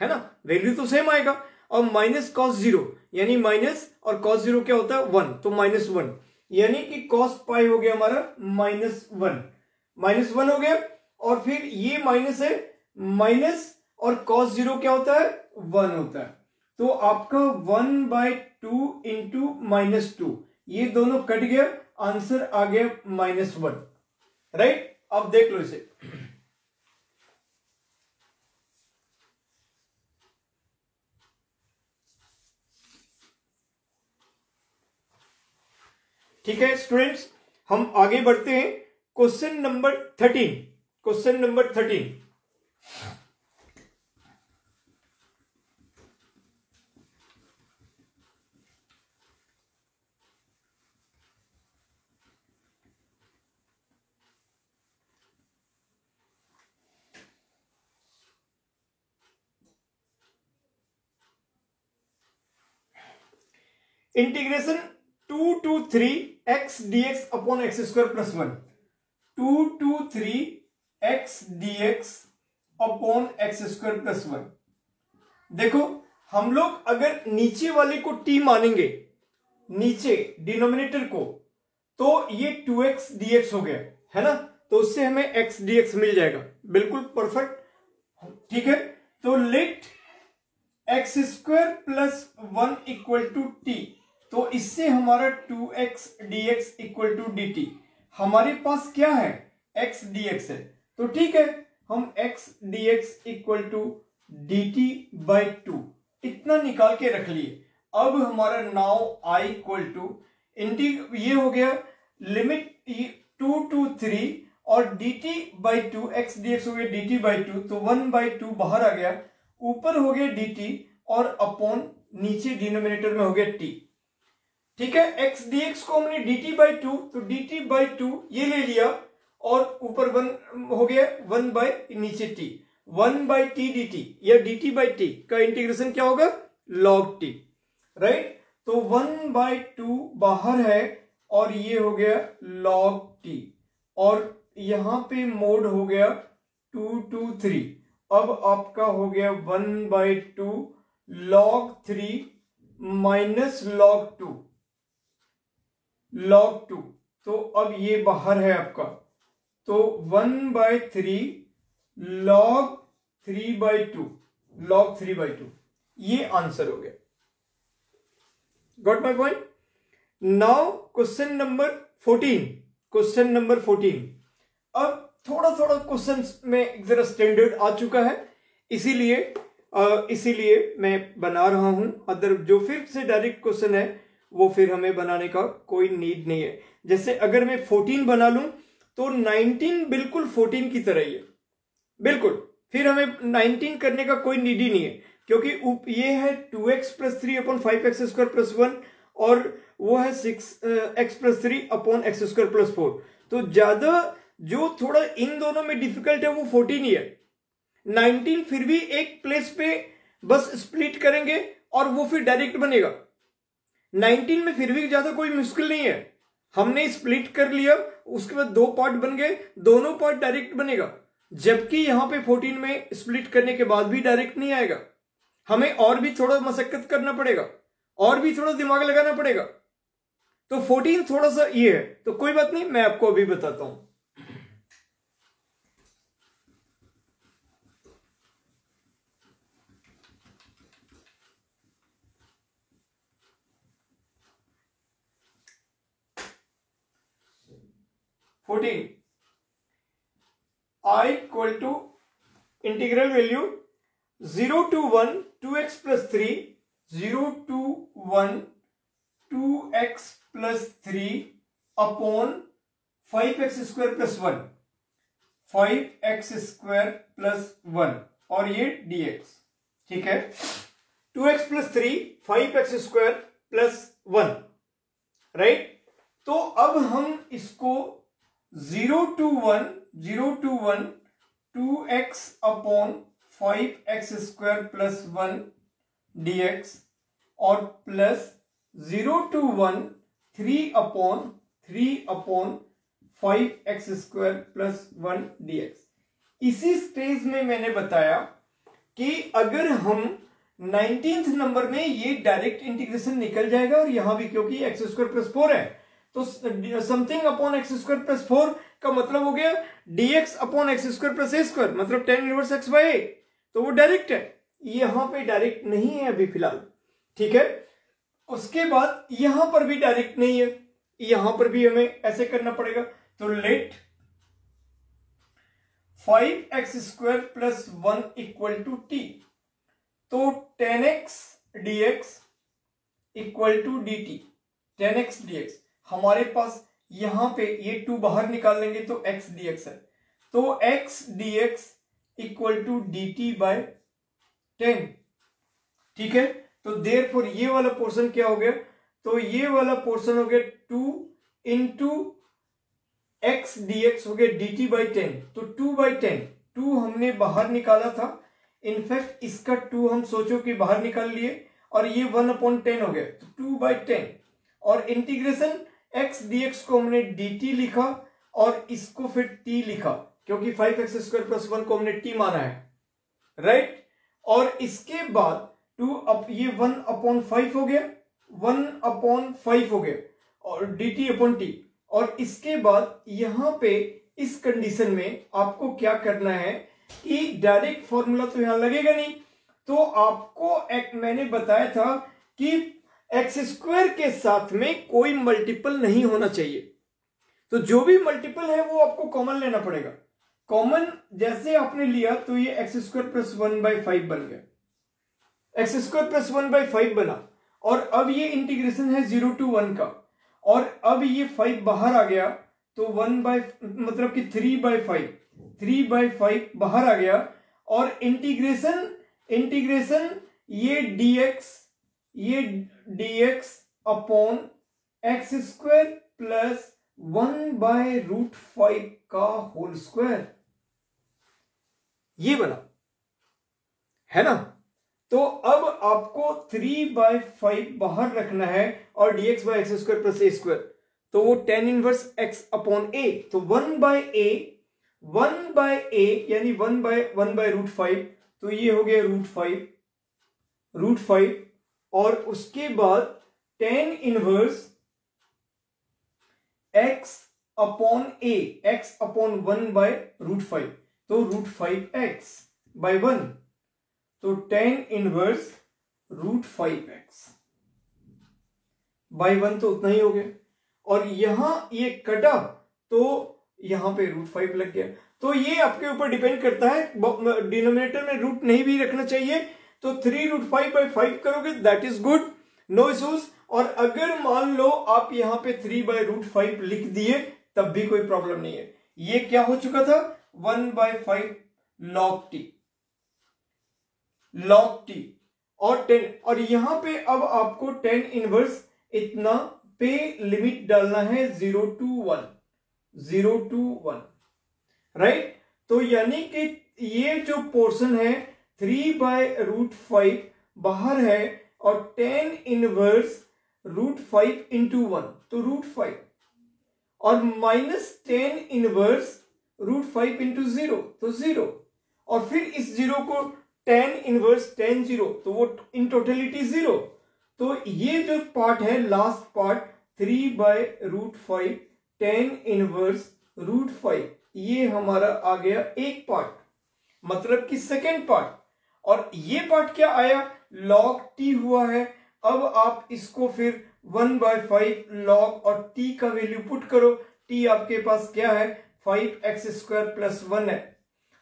है ना, वैल्यू तो सेम आएगा। और माइनस कॉस 0 यानी माइनस, और कॉस 0 क्या होता है? 1, तो -1, यानी कि कॉस पाई हो गया हमारा -1 हो गया। और फिर ये माइनस है, माइनस और cos 0 क्या होता है? 1 होता है। तो आपका 1/2 इंटू -2, ये दोनों कट गया, आंसर आ गया -1, राइट। अब देख लो इसे। ठीक है स्टूडेंट्स, हम आगे बढ़ते हैं। Question number 13। Integration 2 to 3 x dx upon x square plus 1, 2 to 3 x dx upon x square plus 1। देखो, हम लोग अगर नीचे वाले को t मानेंगे, नीचे डिनोमिनेटर को, तो ये 2x dx हो गया है ना, तो उससे हमें x dx मिल जाएगा, बिल्कुल परफेक्ट। ठीक है, तो let x square plus 1 equal to t, तो इससे हमारा 2x dx equal to dt। हमारे पास क्या है? x dx है, तो ठीक है, हम x dx equal to dt/2 इतना निकाल के रख लिए। अब हमारा नाउ i इक्वल टू ये हो गया लिमिट 2 to 3 और dt/2, x dx हो गया dt/2, तो 1/2 बाहर आ गया, ऊपर हो गया dt और अपॉन नीचे डिनोमिनेटर में हो गया t। ठीक है, x dx को हमने dt/2, तो dt/2 ये ले लिया और ऊपर 1 हो गया, 1 बाय नीचे t, 1/t dt या dt/t का इंटीग्रेशन क्या होगा? log t, right. तो 1/2 बाहर है और ये हो गया log t, और यहां पे मोड हो गया 2 to 3। अब आपका हो गया 1/2 log 3 माइनस log 2, तो अब ये बाहर है आपका, तो 1/3 log 3/2 log 3/2 ये आंसर हो गया। Got my point. Now question number 14। Question number 14 अब थोड़ा थोड़ा क्वेश्चन में जरा स्टैंडर्ड आ चुका है, इसीलिए मैं बना रहा हूं। अदर जो फिर से डायरेक्ट क्वेश्चन है वो फिर हमें बनाने का कोई नीड नहीं है। जैसे अगर मैं 14 बना लूं तो 19 बिल्कुल 14 की तरह ही है, बिल्कुल। फिर हमें 19 करने का कोई नीड ही नहीं है, क्योंकि ये है 2x + 3 / 5x² + 1 और वो है 6x + 3 / x² + 4। तो ज्यादा जो थोड़ा इन दोनों में डिफिकल्ट है वो 14 ही है। 19 फिर भी एक प्लेस पे बस स्प्लिट करेंगे और वो फिर डायरेक्ट बनेगा। 19 में फिर भी ज्यादा कोई मुश्किल नहीं है, हमने स्प्लिट कर लिया, उसके बाद 2 पार्ट बन गए, दोनों पार्ट डायरेक्ट बनेगा। जबकि यहां पे 14 में स्प्लिट करने के बाद भी डायरेक्ट नहीं आएगा, हमें और भी थोड़ा मशक्कत करना पड़ेगा और भी थोड़ा दिमाग लगाना पड़ेगा। तो 14 थोड़ा सा ये है, तो कोई बात नहीं, मैं आपको अभी बताता हूं। I = integral value 0 to 1 2x + 3 0 to 1 2x + 3 upon 5x² + 1 5x² + 1 और ये dx। ठीक है, 2x + 3 5x² + 1 राइट। तो अब हम इसको 0 to 1 2x upon 5x² + 1 dx और plus 0 to 1 3 upon 5x² + 1 dx। इसी स्टेज में मैंने बताया कि अगर हम 19th नंबर में ये डायरेक्ट इंटीग्रेशन निकल जाएगा, और यहां भी क्योंकि x² + 4 है तो समथिंग अपॉन x² + 4 का मतलब हो गया dx अपॉन x² + a², मतलब tan 1 x/a। तो वो डायरेक्ट है, यहां पे डायरेक्ट नहीं है अभी फिलहाल। ठीक है, उसके बाद यहां पर भी डायरेक्ट नहीं है, यहां पर भी हमें ऐसे करना पड़ेगा। तो लेट 5x² + 1 = t। तो 10x dx = dt। 10x dx हमारे पास यहां पे ये 2 बाहर निकाल लेंगे तो x dx है, तो x dx = dt/10। ठीक है, तो देयरफॉर ये वाला पोर्शन क्या हो गया, तो ये वाला पोर्शन हो गया 2 × x dx हो गया dt/10। तो 2/10, 2 हमने बाहर निकाला था, इनफैक्ट इसका 2 हम सोचो कि बाहर निकाल लिए और ये 1/10 हो गया, तो 2/10। और इंटीग्रेशन x dx को हमने dt लिखा और इसको फिर t लिखा, क्योंकि 5x² + 1 को हमने t माना है, राइट। और इसके बाद 2 अब ये 1/5 हो गया, 1/5 हो गया और dt/t। और इसके बाद यहां पे इस कंडीशन में आपको क्या करना है कि डायरेक्ट फॉर्मूला तो यहां लगेगा नहीं, तो आपको मैंने बताया था कि x² के साथ में कोई मल्टीपल नहीं होना चाहिए। तो जो भी मल्टीपल है वो आपको कॉमन लेना पड़ेगा। कॉमन जैसे आपने लिया तो ये x² + 1/5 बन गया, x² + 1/5 बना। और अब ये इंटीग्रेशन है 0 to 1 का, और अब ये 5 बाहर आ गया, तो मतलब कि 3/5 बाहर आ गया। और इंटीग्रेशन ये dx अपॉन x² + 1/√5 का होल स्क्वायर, ये बना है ना। तो अब आपको 3/5 बाहर रखना है और dx/x² + a², तो वो tan 1 x/a, तो 1/a यानी 1/√5, तो ये हो गया √5 और उसके बाद tan 1 x अपॉन ए, x अपॉन 1/√5, तो √5x बाय 1, तो tan इनवर्स √5x बाय 1 तो उतना ही हो गया। और यहां ये कटा तो यहां पे √5 लग गया। तो ये आपके ऊपर डिपेंड करता है, डिनोमिनेटर में रूट नहीं भी रखना चाहिए, तो 3√5/5 करोगे, that is good, no issues. और अगर मान लो आप यहां पे 3/√5 लिख दिए तब भी कोई प्रॉब्लम नहीं है। ये क्या हो चुका था, 1/5 log t और 10, और यहां पे अब आपको tan इनवर्स इतना पे लिमिट डालना है 0 to 1, राइट। तो यानी कि ये जो पोर्शन है 3/√5 बाहर है और tan इनवर्स √5 into 1, तो √5, और माइनस tan इनवर्स √5 into 0, तो 0, और फिर इस 0 को tan इनवर्स tan 0, तो वो इन टोटलिटी 0। तो ये जो पार्ट है लास्ट पार्ट 3/√5 tan इनवर्स √5, ये हमारा आ गया एक पार्ट, मतलब कि सेकेंड पार्ट। और ये पार्ट क्या आया, log t हुआ है। अब आप इसको फिर 1/5 log और t का वैल्यू पुट करो, t आपके पास क्या है 5x² + 1 है,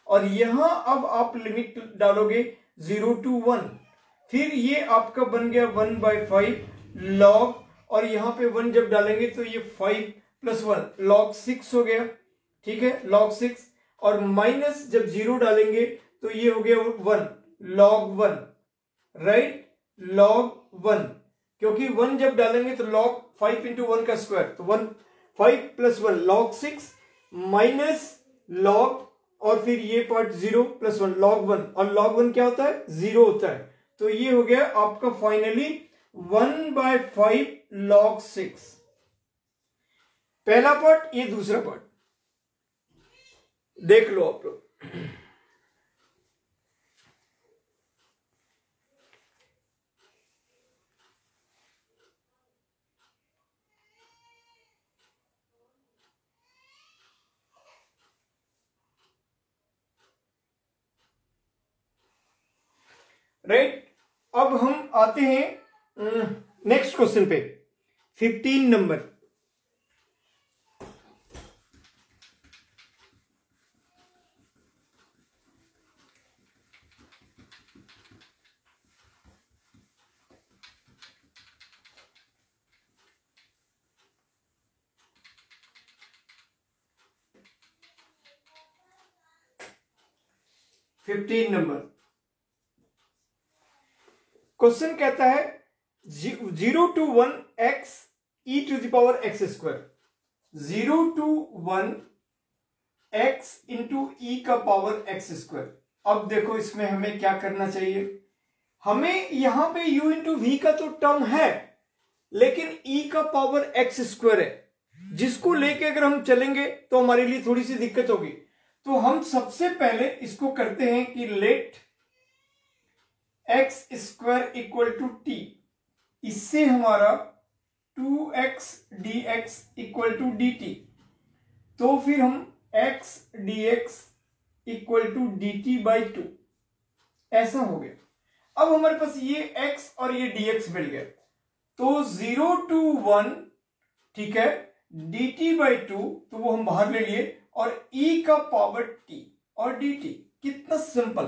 और यहां अब आप लिमिट डालोगे 0 to 1, फिर ये आपका बन गया 1/5 log, और यहां पे 1 जब डालेंगे तो ये 5 + 1 log 6 हो गया, ठीक है, log 6, और माइनस जब 0 डालेंगे तो ये हो गया 1 log 1, राइट, log 1, क्योंकि 1 जब डालेंगे तो log 5 into 1 का स्क्वायर, तो 5 + 1 log 6 माइनस log, और फिर ये पार्ट 0 + 1 log 1, और log 1 क्या होता है 0 होता है। तो ये हो गया आपका फाइनली 1/5 log 6, पहला पार्ट। ये दूसरा पार्ट देख लो आप लोग। राइट, अब हम आते हैं नेक्स्ट क्वेश्चन पे, 15 नंबर। क्वेश्चन कहता है 0 to 1 x e⁻x², 0 to 1 x into e⁻x²। अब देखो इसमें हमें क्या करना चाहिए, हमें यहां पे u into v का तो टर्म है, लेकिन e⁻x² है, जिसको लेके अगर हम चलेंगे तो हमारे लिए थोड़ी सी दिक्कत होगी। तो हम सबसे पहले इसको करते हैं कि लेट x² = t, इससे हमारा 2x dx = dt, तो फिर हम x dx = dt/2, ऐसा हो गया। अब हमारे पास ये x और ये dx मिल गया, तो 0 to 1, ठीक है, dt/2, तो वो हम बाहर ले लिए, और e⁻t और dt, कितना सिंपल।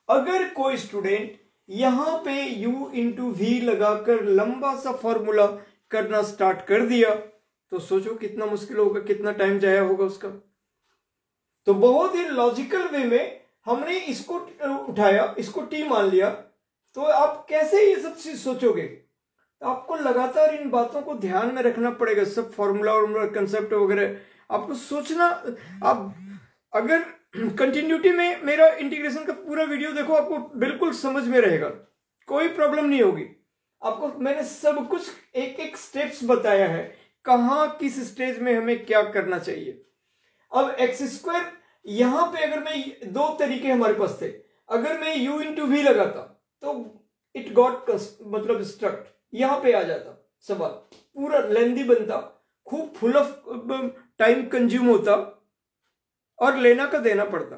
अगर कोई स्टूडेंट यहां पे u into v लगाकर लंबा सा फॉर्मूला करना स्टार्ट कर दिया तो सोचो कितना मुश्किल होगा, कितना टाइम जाया होगा उसका। तो बहुत ही लॉजिकल वे में हमने इसको उठाया, इसको t मान लिया, तो आप कैसे ये सब चीज सोचोगे। तो आपको लगातार इन बातों को ध्यान में रखना पड़ेगा, सब फॉर्मूला और कंसेप्ट वगैरह आपको सोचना। आप अगर कंटिन्यूटी में मेरा इंटीग्रेशन का पूरा वीडियो देखो, आपको बिल्कुल समझ में रहेगा, कोई प्रॉब्लम नहीं होगी। आपको मैंने सब कुछ एक एक स्टेप्स बताया है, कहां किस स्टेज में हमें क्या करना चाहिए। अब x², यहां पे अगर मैं, दो तरीके हमारे पास थे, अगर मैं u into v लगाता तो इट गॉट मतलब स्ट्रक्ट, यहां पे आ जाता, सवाल पूरा लेंदी बनता, खूब फुल ऑफ टाइम कंज्यूम होता और लेना का देना पड़ता,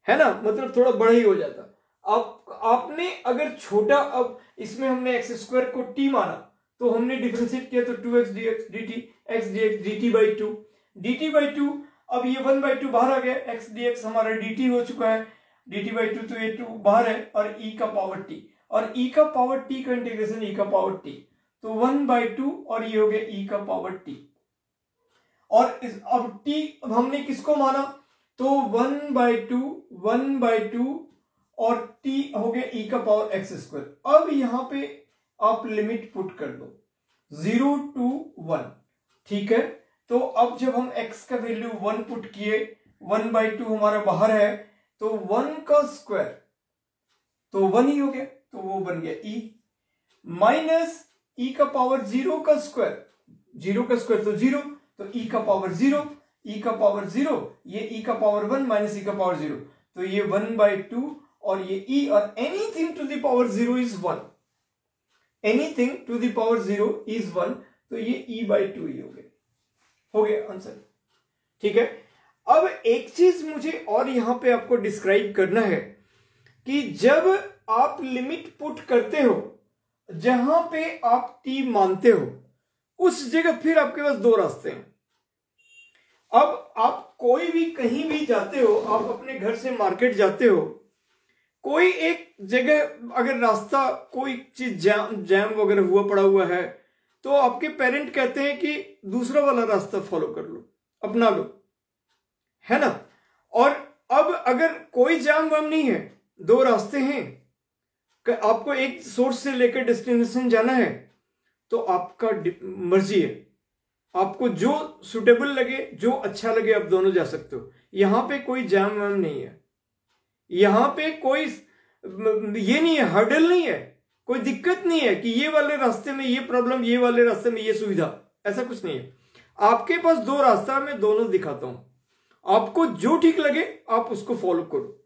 है ना, मतलब थोड़ा बड़ा ही हो जाता। आपने अगर छोटा, अब इसमें हमने एक्स स्क्वायर को टी माना तो हमने डिफरेंशिएट किया तो 2x dx dt x dx dt by 2 dt by 2। अब ये 1/2 बाहर आ गया, x dx हमारा dt हो चुका है, dt by 2, तो ये 2 बाहर है और e का पावर t, और e का पावर t का इंटीग्रेशन e का पावर t, तो 1/2 और ये हो गया e का पावर t। और अब t हमने किसको माना, तो 1/2 और t हो गया e का पावर x स्क्वायर। अब यहां पे आप लिमिट पुट कर दो 0 to 1, ठीक है। तो अब जब हम x का वैल्यू 1 पुट किए, 1/2 हमारा बाहर है, तो 1 का स्क्वायर तो 1 ही हो गया, तो वो बन गया e माइनस e का पावर 0 का स्क्वायर, 0 का स्क्वायर तो 0, तो e का पावर 0, e का पावर 0, ये e का पावर 1 माइनस e का पावर 0, तो ये 1/2 और ये e, और anything to the power 0 is 1, anything to the power 0 is 1, तो ये e/2 ही हो गया आंसर, ठीक है। अब एक चीज मुझे और यहां पे आपको डिस्क्राइब करना है कि जब आप लिमिट पुट करते हो, जहां पे आप t मानते हो, उस जगह फिर आपके पास दो रास्ते हैं। अब आप कोई भी कहीं भी जाते हो, आप अपने घर से मार्केट जाते हो, कोई एक जगह अगर रास्ता कोई चीज जैम वगैरह हुआ पड़ा हुआ है, तो आपके पेरेंट कहते हैं कि दूसरा वाला रास्ता फॉलो कर लो, अपना लो, है ना। और अब अगर कोई जाम वाम नहीं है, दो रास्ते हैं, आपको एक सोर्स से लेकर डेस्टिनेशन जाना है, तो आपका मर्जी है, आपको जो सुटेबल लगे, जो अच्छा लगे, आप दोनों जा सकते हो। यहां पे कोई जाम वाम नहीं है, यहां पे कोई ये नहीं है, हर्डल नहीं है, कोई दिक्कत नहीं है कि ये वाले रास्ते में ये प्रॉब्लम, ये वाले रास्ते में ये सुविधा, ऐसा कुछ नहीं है। आपके पास दो रास्ता, मैं दोनों दिखाता हूं, आपको जो ठीक लगे आप उसको फॉलो करो।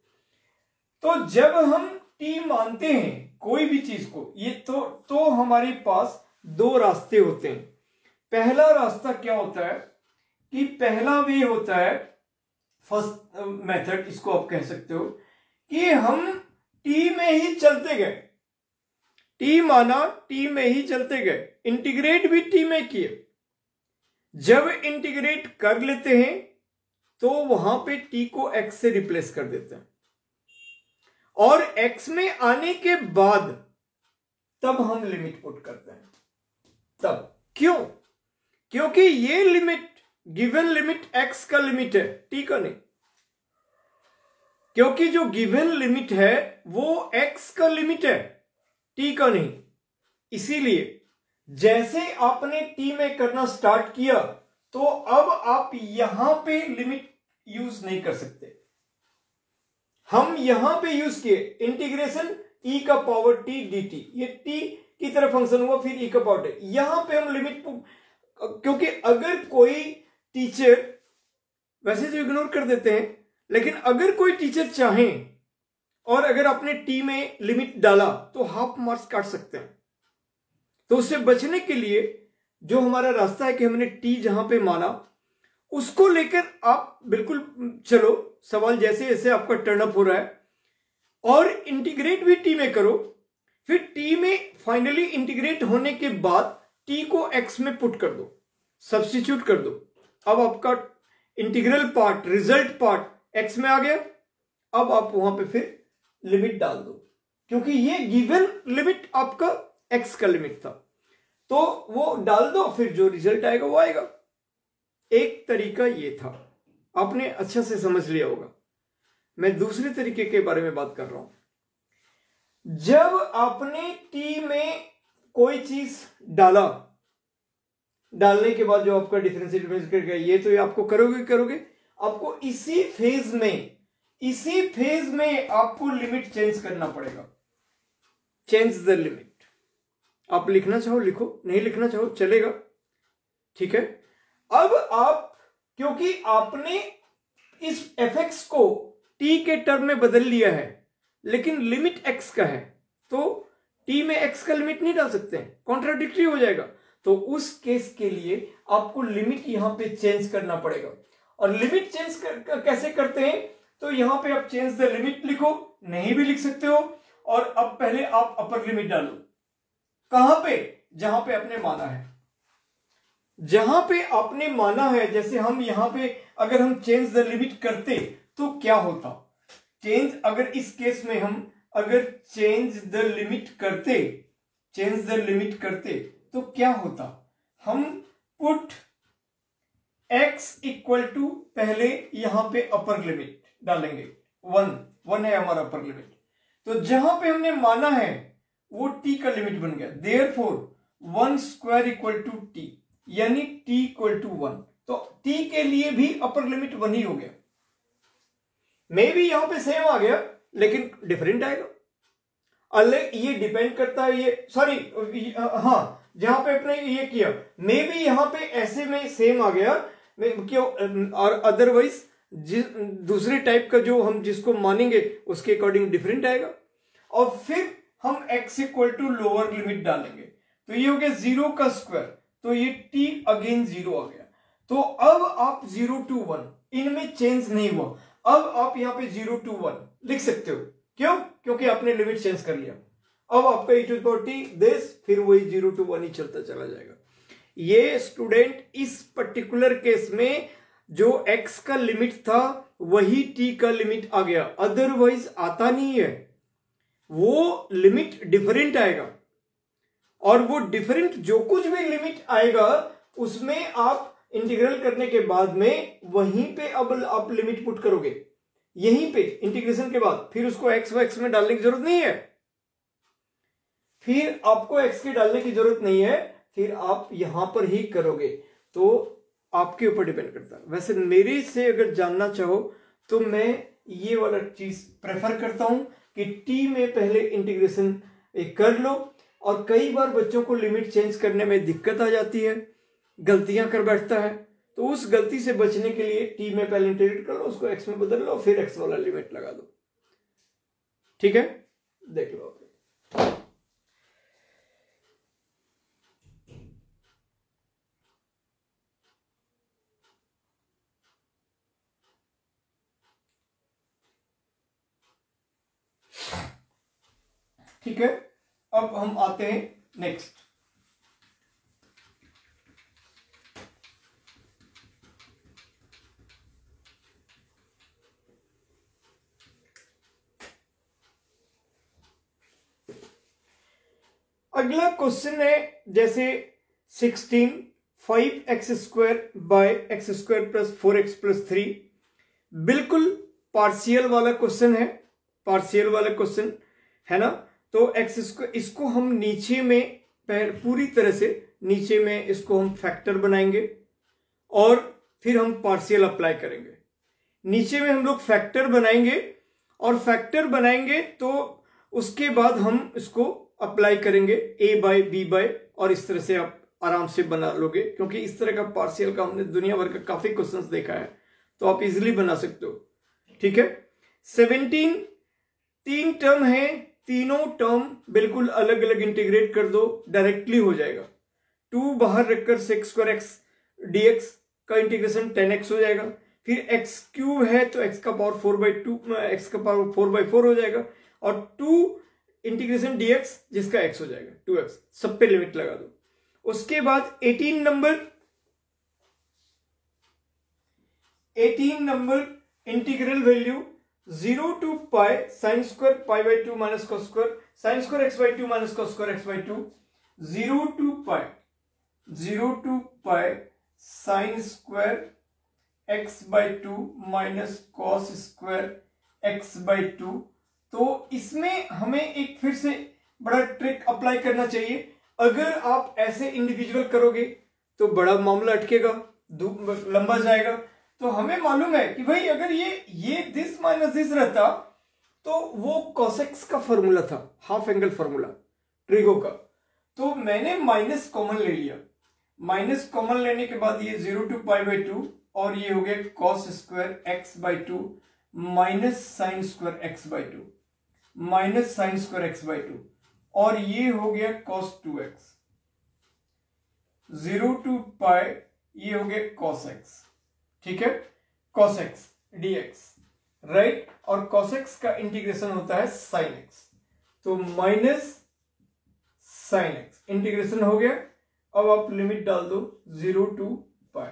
तो जब हम टी मानते हैं कोई भी चीज को, ये तो हमारे पास दो रास्ते होते हैं। पहला रास्ता क्या होता है कि पहला वे होता है, फर्स्ट मेथड इसको आप कह सकते हो, कि हम टी में ही चलते गए, टी माना, टी में ही चलते गए, इंटीग्रेट भी टी में किए। जब इंटीग्रेट कर लेते हैं तो वहां पे टी को एक्स से रिप्लेस कर देते हैं, और एक्स में आने के बाद तब हम लिमिट पुट करते हैं। तब क्यों? क्योंकि ये लिमिट, गिवन लिमिट एक्स का लिमिट है, टी का नहीं। क्योंकि जो गिवन लिमिट है वो एक्स का लिमिट है, टी का नहीं। इसीलिए जैसे आपने टी में करना स्टार्ट किया, तो अब आप यहां पे लिमिट यूज नहीं कर सकते। हम यहां पे यूज किए इंटीग्रेशन ई का पावर टी dt, ये टी की तरह फंक्शन हुआ, फिर ई का पावर टी, यहां पे हम लिमिट, क्योंकि अगर कोई टीचर, वैसे तो इग्नोर कर देते हैं, लेकिन अगर कोई टीचर चाहे और अगर आपने टी में लिमिट डाला तो हाफ मार्क्स काट सकते हैं। तो उससे बचने के लिए जो हमारा रास्ता है कि हमने टी जहां पे माना, उसको लेकर आप बिल्कुल चलो, सवाल जैसे जैसे आपका टर्न अप हो रहा है, और इंटीग्रेट भी टी में करो, फिर टी में फाइनली इंटीग्रेट होने के बाद टी को एक्स में पुट कर दो, सब्स्टिट्यूट कर दो। अब आपका integral part, result part x में आ गया। अब आप वहां पे फिर लिमिट डाल दो, क्योंकि ये गिवन लिमिट आपका एक्स का लिमिट था, तो वो डाल दो, फिर जो रिजल्ट आएगा वो आएगा। एक तरीका ये था, आपने अच्छा से समझ लिया होगा। मैं दूसरे तरीके के बारे में बात कर रहा हूं। जब आपने टी में कोई चीज डाला, डालने के बाद जो आपका डिफरेंशियल करके, ये तो ये आपको करोगे, आपको इसी फेज में आपको लिमिट चेंज करना पड़ेगा। Change the limit. आप लिखना चाहो लिखो, नहीं लिखना चाहो चलेगा, ठीक है। अब आप, क्योंकि आपने इस fx को t के टर्म में बदल लिया है, लेकिन लिमिट x का है, तो t में x का लिमिट नहीं डाल सकते, कॉन्ट्राडिक्टरी हो जाएगा। तो उस केस के लिए आपको लिमिट यहां पे चेंज करना पड़ेगा। और लिमिट चेंज कैसे करते हैं, तो यहां पे आप चेंज द लिमिट लिखो, नहीं भी लिख सकते हो। और अब पहले आप अपर लिमिट डालो, कहां पे, जहां पे आपने माना है, जहां पे आपने माना है। जैसे हम यहां पे अगर हम चेंज द लिमिट करते तो क्या होता, चेंज, अगर इस केस में हम अगर चेंज द लिमिट करते तो क्या होता, हम पुट x इक्वल टू, पहले यहां पे अपर लिमिट डालेंगे, 1 है हमारा अपर लिमिट। तो जहां पे हमने माना है वो t का लिमिट बन गया, therefore 1 square equal to t, यानी t इक्वल टू 1। तो t के लिए भी अपर लिमिट 1 ही हो गया। मे भी यहां पे सेम आ गया लेकिन डिफरेंट आएगा। अलग ये डिपेंड करता है, ये सॉरी हाँ, जहां पे अपने ये किया मे भी यहां पे ऐसे में सेम आ गया क्यों, और अदरवाइज दूसरे टाइप का जो हम जिसको मानेंगे उसके अकॉर्डिंग डिफरेंट आएगा। और फिर हम x equal to lower limit डालेंगे, तो ये हो गया 0 का स्क्वायर, तो ये t अगेन 0 आ गया। तो अब आप 0 to 1 इनमें चेंज नहीं हुआ, अब आप यहां पे 0 to 1 लिख सकते हो। क्यों, क्योंकि आपने लिमिट चेंज कर लिया। अब आपका e to the power t this, फिर वही 0 to 1 ही चलता चला जाएगा। ये स्टूडेंट इस पर्टिकुलर केस में जो x का लिमिट था वही t का लिमिट आ गया, अदरवाइज आता नहीं है, वो लिमिट डिफरेंट आएगा। और वो डिफरेंट जो कुछ भी लिमिट आएगा उसमें आप इंटीग्रल करने के बाद में वहीं पे अब आप लिमिट पुट करोगे, यहीं पे इंटीग्रेशन के बाद, फिर उसको x व x में डालने की जरूरत नहीं है, फिर आपको x के डालने की जरूरत नहीं है, फिर आप यहां पर ही करोगे। तो आपके ऊपर डिपेंड करता है। वैसे मेरे से अगर जानना चाहो तो मैं ये वाला चीज प्रेफर करता हूं कि t में पहले इंटीग्रेशन कर लो। और कई बार बच्चों को लिमिट चेंज करने में दिक्कत आ जाती है, गलतियां कर बैठता है, तो उस गलती से बचने के लिए t में पहले इंटीग्रेट कर लो, उसको x में बदल लो, फिर x वाला लिमिट लगा दो। ठीक है, देख लो। ठीक है, अब हम आते हैं नेक्स्ट। अगला क्वेश्चन है जैसे 16 5x square by x square plus 4x plus 3, बिल्कुल पार्शियल वाला क्वेश्चन है, पार्शियल वाला क्वेश्चन है ना। तो एक्स स्क्वायर, इसको हम नीचे में पूरी तरह से नीचे में इसको हम फैक्टर बनाएंगे और फिर हम पार्शियल अप्लाई करेंगे। नीचे में हम लोग फैक्टर बनाएंगे और फैक्टर बनाएंगे तो उसके बाद हम इसको अप्लाई करेंगे a बाय बी बाय, और इस तरह से आप आराम से बना लोगे, क्योंकि इस तरह का पार्शियल का हमने दुनिया भर का काफी क्वेश्चंस देखा है, तो आप इजीली बना सकते हो। ठीक है, 17 3 टर्म है, तीनों टर्म बिल्कुल अलग अलग इंटीग्रेट कर दो, डायरेक्टली हो जाएगा। 2 बाहर रखकर sec स्क्वायर x dx का इंटीग्रेशन 10x हो जाएगा। फिर x क्यूब है तो x का पावर 4/2, x का पावर 4/4 हो जाएगा, और 2 इंटीग्रेशन dx जिसका x हो जाएगा 2x, सब पे लिमिट लगा दो। उसके बाद 18 number integral value 0 to pi sine square pi by 2 minus cos square sine square x by 2 minus cos square x by 2, 0 to pi sine square x by 2 minus cos square x by 2। तो इसमें हमें एक फिर से बड़ा trick apply करना चाहिए। अगर आप ऐसे इंडिविजुअल करोगे तो बड़ा मामला अटकेगा, लंबा जाएगा। तो हमें मालूम है कि भाई अगर ये दिस माइनस दिस रहता तो वो कॉसेक्स का फॉर्मूला था, हाफ एंगल फॉर्मूला ट्रिगो का, तो मैंने माइनस कॉमन ले लिया। माइनस कॉमन लेने के बाद ये 0 to पाई बाई 2 और ये हो गया cos square x by 2 minus sine square x by 2 minus sine square x by 2, और ये हो गया cos 2x। 0 to पाई, ये हो गया cos x, ठीक है, cos x dx, राइट। और cos x का इंटीग्रेशन होता है sin x, तो माइनस sin x इंटीग्रेशन हो गया। अब आप लिमिट डाल दो 0 to पाई,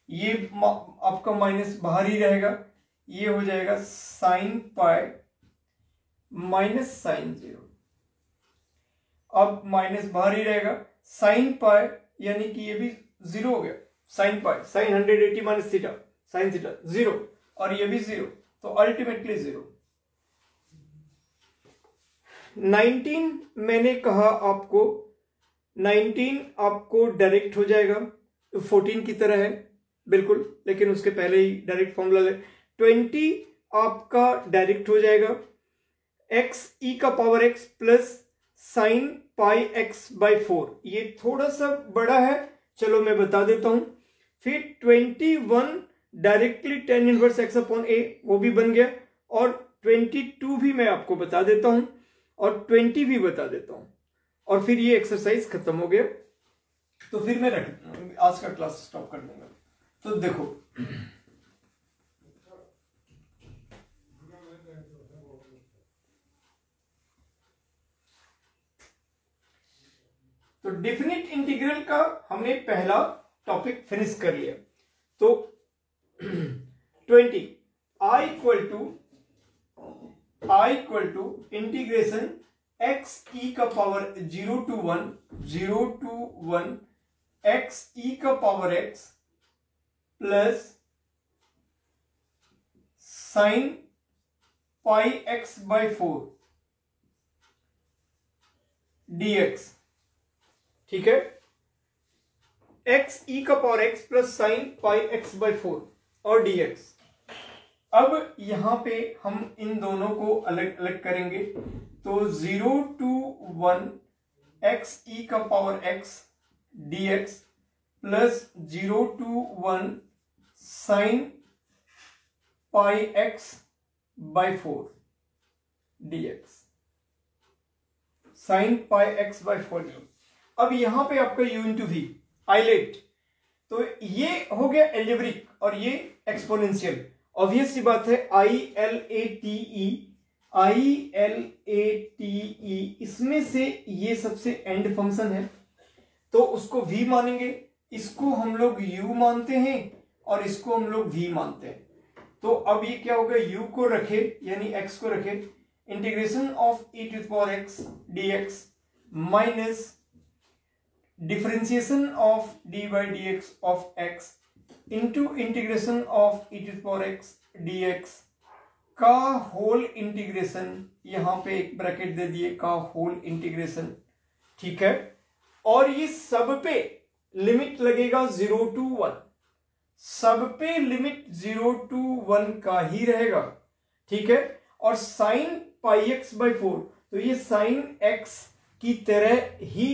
ये आपका माइनस बाहर ही रहेगा, ये हो जाएगा sin पाई माइनस साइन 0। अब माइनस बाहर ही रहेगा, sin पाई यानी कि ये भी 0 हो गया, sin पाई sin 180 minus theta sin theta 0, और ये भी 0, तो अल्टीमेटली 0। 19 मैंने कहा आपको, 19 आपको डायरेक्ट हो जाएगा, तो 14 की तरह है बिल्कुल, लेकिन उसके पहले ही डायरेक्ट फॉर्मूला ले। 20 आपका डायरेक्ट हो जाएगा, x e का power x plus sine pi x by 4, ये थोड़ा सा बड़ा है, चलो मैं बता देता हूं। फिर 21 directly tan inverse x upon a, वो भी बन गया, और 22 भी मैं आपको बता देता हूं, और 20 भी बता देता हूं, और फिर ये एक्सरसाइज खत्म हो गया। तो फिर मैं आज का क्लास स्टॉप कर दूंगा। तो देखो, तो डेफिनिट इंटीग्रल का हमने पहला टॉपिक फिनिश कर लिया। तो 20 i equal to integration x e का पावर 0 to 1 x e का power x plus sine pi x by 4 dx, ठीक है, x e का power x plus sine pi x by 4 और dx। अब यहां पे हम इन दोनों को अलग अलग करेंगे, तो 0 to 1 x e का power x dx plus 0 to 1 sign pi x by 4 dx, sign pi x by 4 dx। अब यहां पे आपका u इंटू वी आइलेट, तो ये हो गया एल्जेब्रिक और ये एक्सपोनेंशियल। ऑब्वियस सी बात है, ILATE इसमें से ये सबसे एंड फंक्शन है, तो उसको v मानेंगे, इसको हम लोग u मानते हैं और इसको हम लोग v मानते हैं। तो अब ये क्या होगा, u को रखे यानी x को रखे, integration of e to the power x dx minus differentiation of d by d x of x into integration of e to the power x dx का होल इंटीग्रेशन, यहां पे एक ब्रैकेट दे दिए, का होल इंटीग्रेशन, ठीक है। और ये सब पे लिमिट लगेगा 0 to 1, सब पे लिमिट 0 to 1 का ही रहेगा, ठीक है। और साइन पाई एक्स बाई 4, तो ये साइन x की तरह ही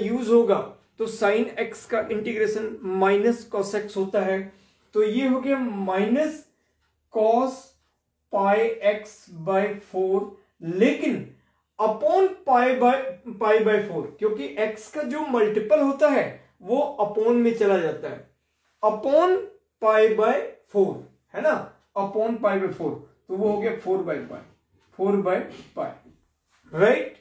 यूज होगा, तो साइन x का इंटीग्रेशन माइनस कॉस x होता है, तो ये हो गया minus cos pi x by 4, लेकिन अपॉन पाई बाई 4, क्योंकि x का जो मल्टीपल होता है वो अपॉन में चला जाता है, अपॉन पाई बाई 4 है ना, अपॉन पाई बाई 4, तो वो हो गया 4 by pi, right.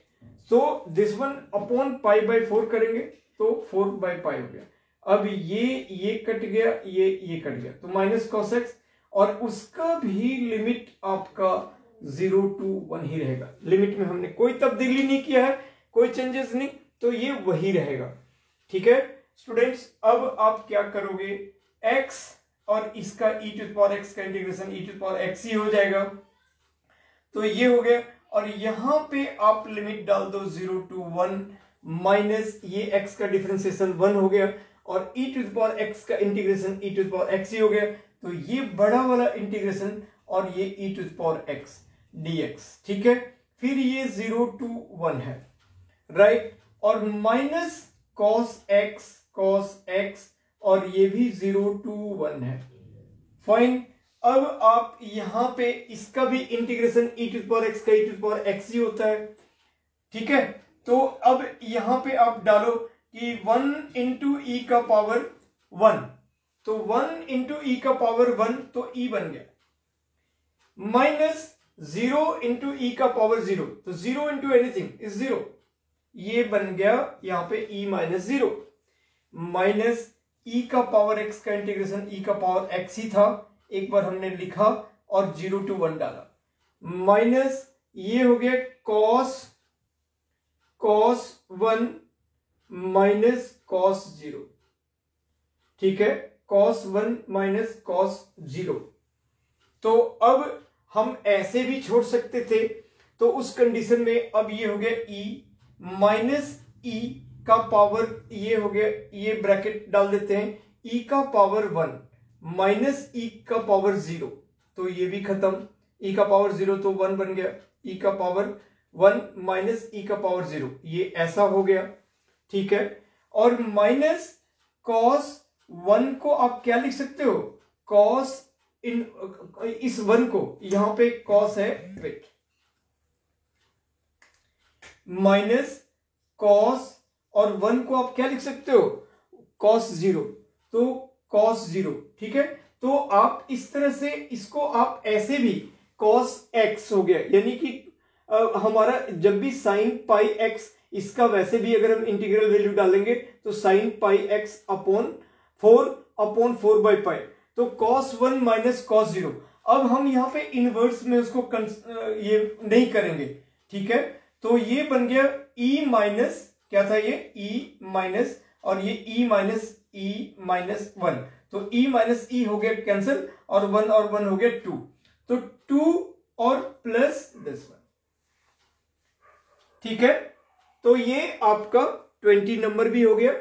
So this one upon pi by 4 करेंगे तो 4 बाई पाई हो गया। अब ये कट गया, ये कट गया, तो माइनस कॉस एक्स, और उसका भी लिमिट आपका 0 to 1 ही रहेगा। लिमिट में हमने कोई तब्दीली नहीं किया है, कोई चेंजेस नहीं, तो ये वही रहेगा, ठीक है स्टूडेंट्स। अब आप क्या करोगे, x और इसका e to the power x का integration e to the power x ही हो जाएगा, तो ये हो गया। और यहां पे आप लिमिट डाल दो 0 to 1 माइनस ये x का डिफरेंशिएशन 1 हो गया, और e to the power x का integration e to the power x ही हो गया, तो ये बड़ा वाला इंटीग्रेशन और ये e to the power x dx, ठीक है। फिर ये 0 to 1 है, राइट, और माइनस cos x और ये भी 0 to 1 है, फाइन। अब आप यहां पे इसका भी integration e to the power x का e to the power x ही होता है, ठीक है। तो अब यहां पे आप डालो कि 1 इंटू ई का पावर 1, तो 1 इंटू ई का पावर 1 तो ई बन गया, माइनस 0 इंटू ई का पावर 0, तो 0 इंटू एनीथिंग इज 0, ये बन गया यहां पे ई माइनस 0, माइनस ई का पावर एक्स का इंटीग्रेशन ई का पावर एक्स ही था, एक बार हमने लिखा और 0 to 1 डाला, माइनस ये हो गया cos 1 माइनस cos 0, ठीक है, cos 1 माइनस cos 0। तो अब हम ऐसे भी छोड़ सकते थे, तो उस कंडीशन में अब ये हो गया e माइनस ई का पावर, ये हो गया, ये ब्रैकेट डाल देते हैं, e का पावर 1 माइनस ई का पावर 0, तो ये भी खत्म, e का पावर 0 तो 1 बन गया, e का पावर 1 माइनस ई का पावर 0, ये ऐसा हो गया, ठीक है। और माइनस cos 1 को आप क्या लिख सकते हो, cos इस 1 को यहां पे cos है, वेट, माइनस cos और 1 को आप क्या लिख सकते हो, cos 0, तो cos 0, ठीक है। तो आप इस तरह से इसको आप ऐसे भी cos x हो गया, यानी कि हमारा जब भी sin पाई x, इसका वैसे भी अगर हम इंटीग्रल वैल्यू डालेंगे तो sin pi x upon 4 by pi, तो cos 1 माइनस cos 0। अब हम यहां पे इनवर्स में उसको ये नहीं करेंगे, ठीक है। तो ये बन गया e माइनस, क्या था ये e माइनस, और ये e माइनस 1, तो e माइनस e हो गया कैंसिल, और 1 हो गया 2, तो 2 और प्लस दिस 1, ठीक है। तो ये आपका 20 नंबर भी हो गया।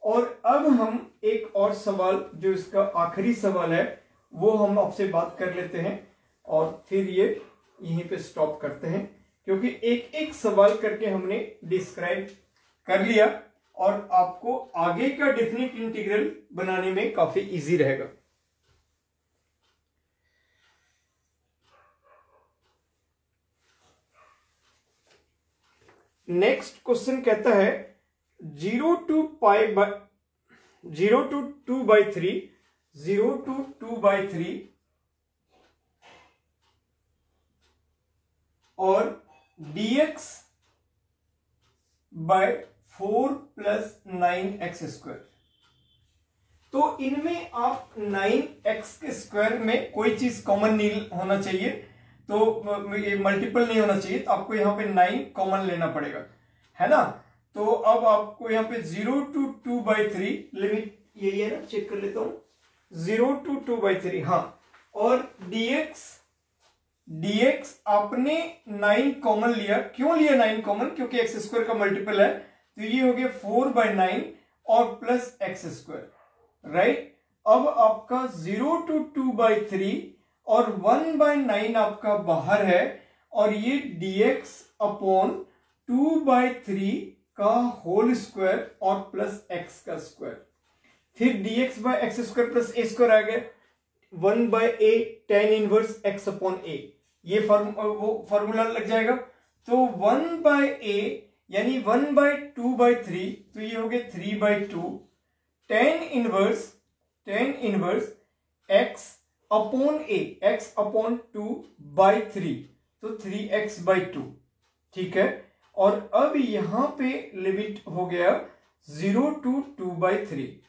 और अब हम एक और सवाल, जो इसका आखिरी सवाल है, वो हम आपसे बात कर लेते हैं और फिर ये यहीं पे स्टॉप करते हैं, क्योंकि एक एक सवाल करके हमने डिस्क्राइब कर लिया और आपको आगे का डेफिनेट इंटीग्रल बनाने में काफी इजी रहेगा। नेक्स्ट क्वेश्चन कहता है 0 to 2 by 3 और dx by 4 plus 9x square. तो इनमें आप 9x के स्क्वायर में कोई चीज कॉमन नहीं होना चाहिए, तो ये मल्टीपल नहीं होना चाहिए, तो आपको यहां पे 9 कॉमन लेना पड़ेगा, है ना। तो अब आपको यहां पे 0 to 2 by 3 लिमिट यही है ना, चेक कर लेता हूं, 0 to 2 by 3, हाँ। और dx आपने 9 कॉमन लिया, क्यों लिया 9 कॉमन, क्योंकि एक्स स्क्वायर का मल्टीपल है, तो ये हो गया 4/9 और प्लस एक्स स्क्वायर, राइट। अब आपका 0 to 2 by 3 और 1/9 आपका बाहर है, और ये dx अपॉन 2/3 का होल स्क्वायर और प्लस एक्स का स्क्वायर, फिर dx by x square plus a square आ गया, 1/a tan inverse x upon a, ये वो फॉर्मूला लग जाएगा। तो 1/a यानी 1/2/3, तो ये हो गया 3/2 tan inverse x upon a, x upon 2/3, तो 3x/2, ठीक है। और अब यहां पे लिमिट हो गया 0 to 2/3,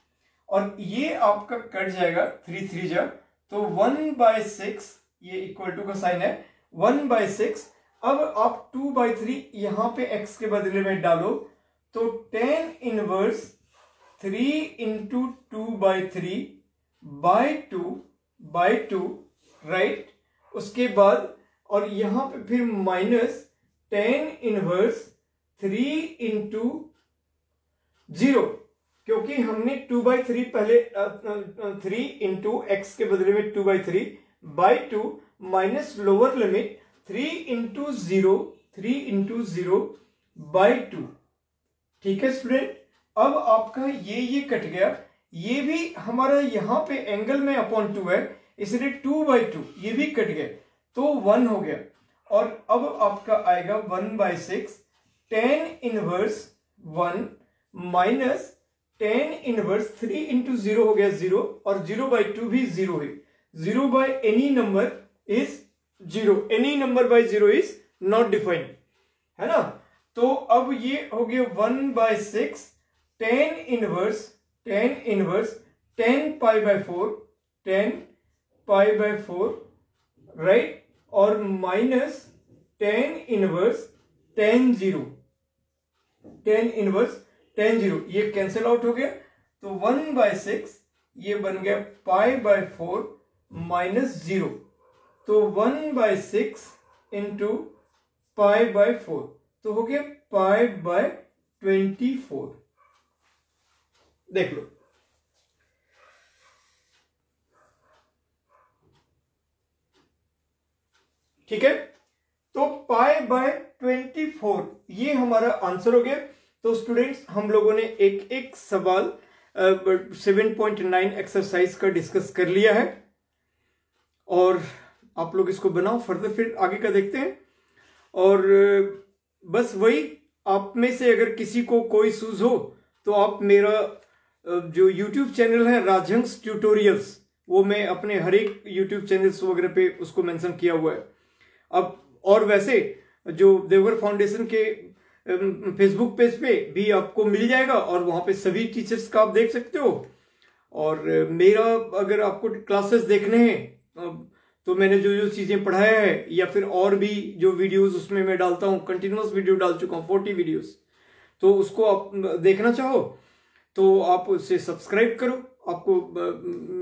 और ये आपका कट जाएगा 3 3 जा, तो 1/6, ये इक्वल टू का साइन है, 1/6। अब आप 2/3 यहां पे x के बदले में डालो, तो tan इनवर्स 3 into 2/3/2, राइट। उसके बाद और यहां पे फिर माइनस tan इनवर्स 3 into 0, क्योंकि हमने 2/3 पहले 3 into x के बदले में 2/3/2 माइनस लोअर लिमिट 3 into 0/2, ठीक है स्टूडेंट। अब आपका ये कट गया, ये भी हमारा यहां पे एंगल में अपॉन 2 है, इसलिए 2/2 ये भी कट गया, तो 1 हो गया। और अब आपका आएगा 1/6 tan inverse 1 minus tan inverse 3 into 0 हो गया 0, और 0/2 भी 0 है। 0 by any number is 0, any number by 0 is not defined, है ना। तो अब ये हो गया 1/6 10 इनवर्स 10 पाई/4 राइट, और माइनस 10 इनवर्स 10 इनवर्स 10 ये कैंसिल आउट हो गया, तो 1/6 ये बन गया पाई/4 माइनस 0, तो 1/6 इंटू पाई/4 तो हो गया पाई/24। देख लो, ठीक है। तो पाई/24 ये हमारा आंसर हो गया। तो स्टूडेंट्स, हम लोगों ने एक एक सवाल 7.9 एक्सरसाइज का डिस्कस कर लिया है, और आप लोग इसको बनाओ, फर्दर फिर आगे का देखते हैं। और बस वही, आप में से अगर किसी को कोई सूझ हो तो आप मेरा जो YouTube चैनल है राजहंस ट्यूटोरियल्स, वो मैं अपने हर एक YouTube चैनल्स वगैरह पे उसको मेंशन किया हुआ है। अब और वैसे जो देवघर फाउंडेशन के फेसबुक पेज पे भी आपको मिल जाएगा, और वहां पे सभी टीचर्स का आप देख सकते हो। और मेरा अगर आपको क्लासेस देखने हैं तो मैंने जो जो चीजें पढ़ाया है, या फिर और भी जो वीडियोस उसमें मैं डालता हूँ, कंटिन्यूअस वीडियो डाल चुका हूँ 40 वीडियोस, तो उसको आप देखना चाहो तो आप उससे सब्सक्राइब करो, आपको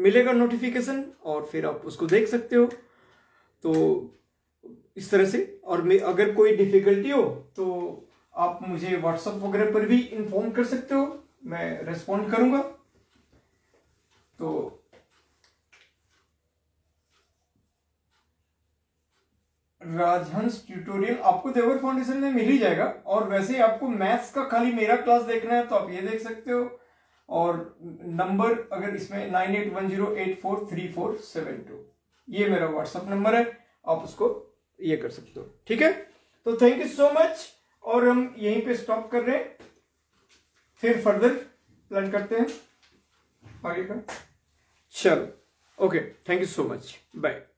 मिलेगा नोटिफिकेशन, और फिर आप उसको देख सकते हो। तो इस तरह से, और अगर कोई डिफिकल्टी हो तो आप मुझे व्हाट्सएप वगैरह पर भी इन्फॉर्म कर सकते हो, मैं रेस्पॉन्ड करूंगा। तो राजहंस ट्यूटोरियल आपको देवघर फाउंडेशन में मिल ही जाएगा, और वैसे आपको मैथ्स का खाली मेरा क्लास देखना है तो आप ये देख सकते हो। और नंबर अगर इसमें 9810843472 ये मेरा व्हाट्सएप नंबर है, आप उसको ये कर सकते हो, ठीक है। तो थैंक यू सो मच, और हम यहीं पे स्टॉप कर रहे हैं, फिर फर्दर प्लान करते हैं आगे का। चलो, okay, thank you so much, bye.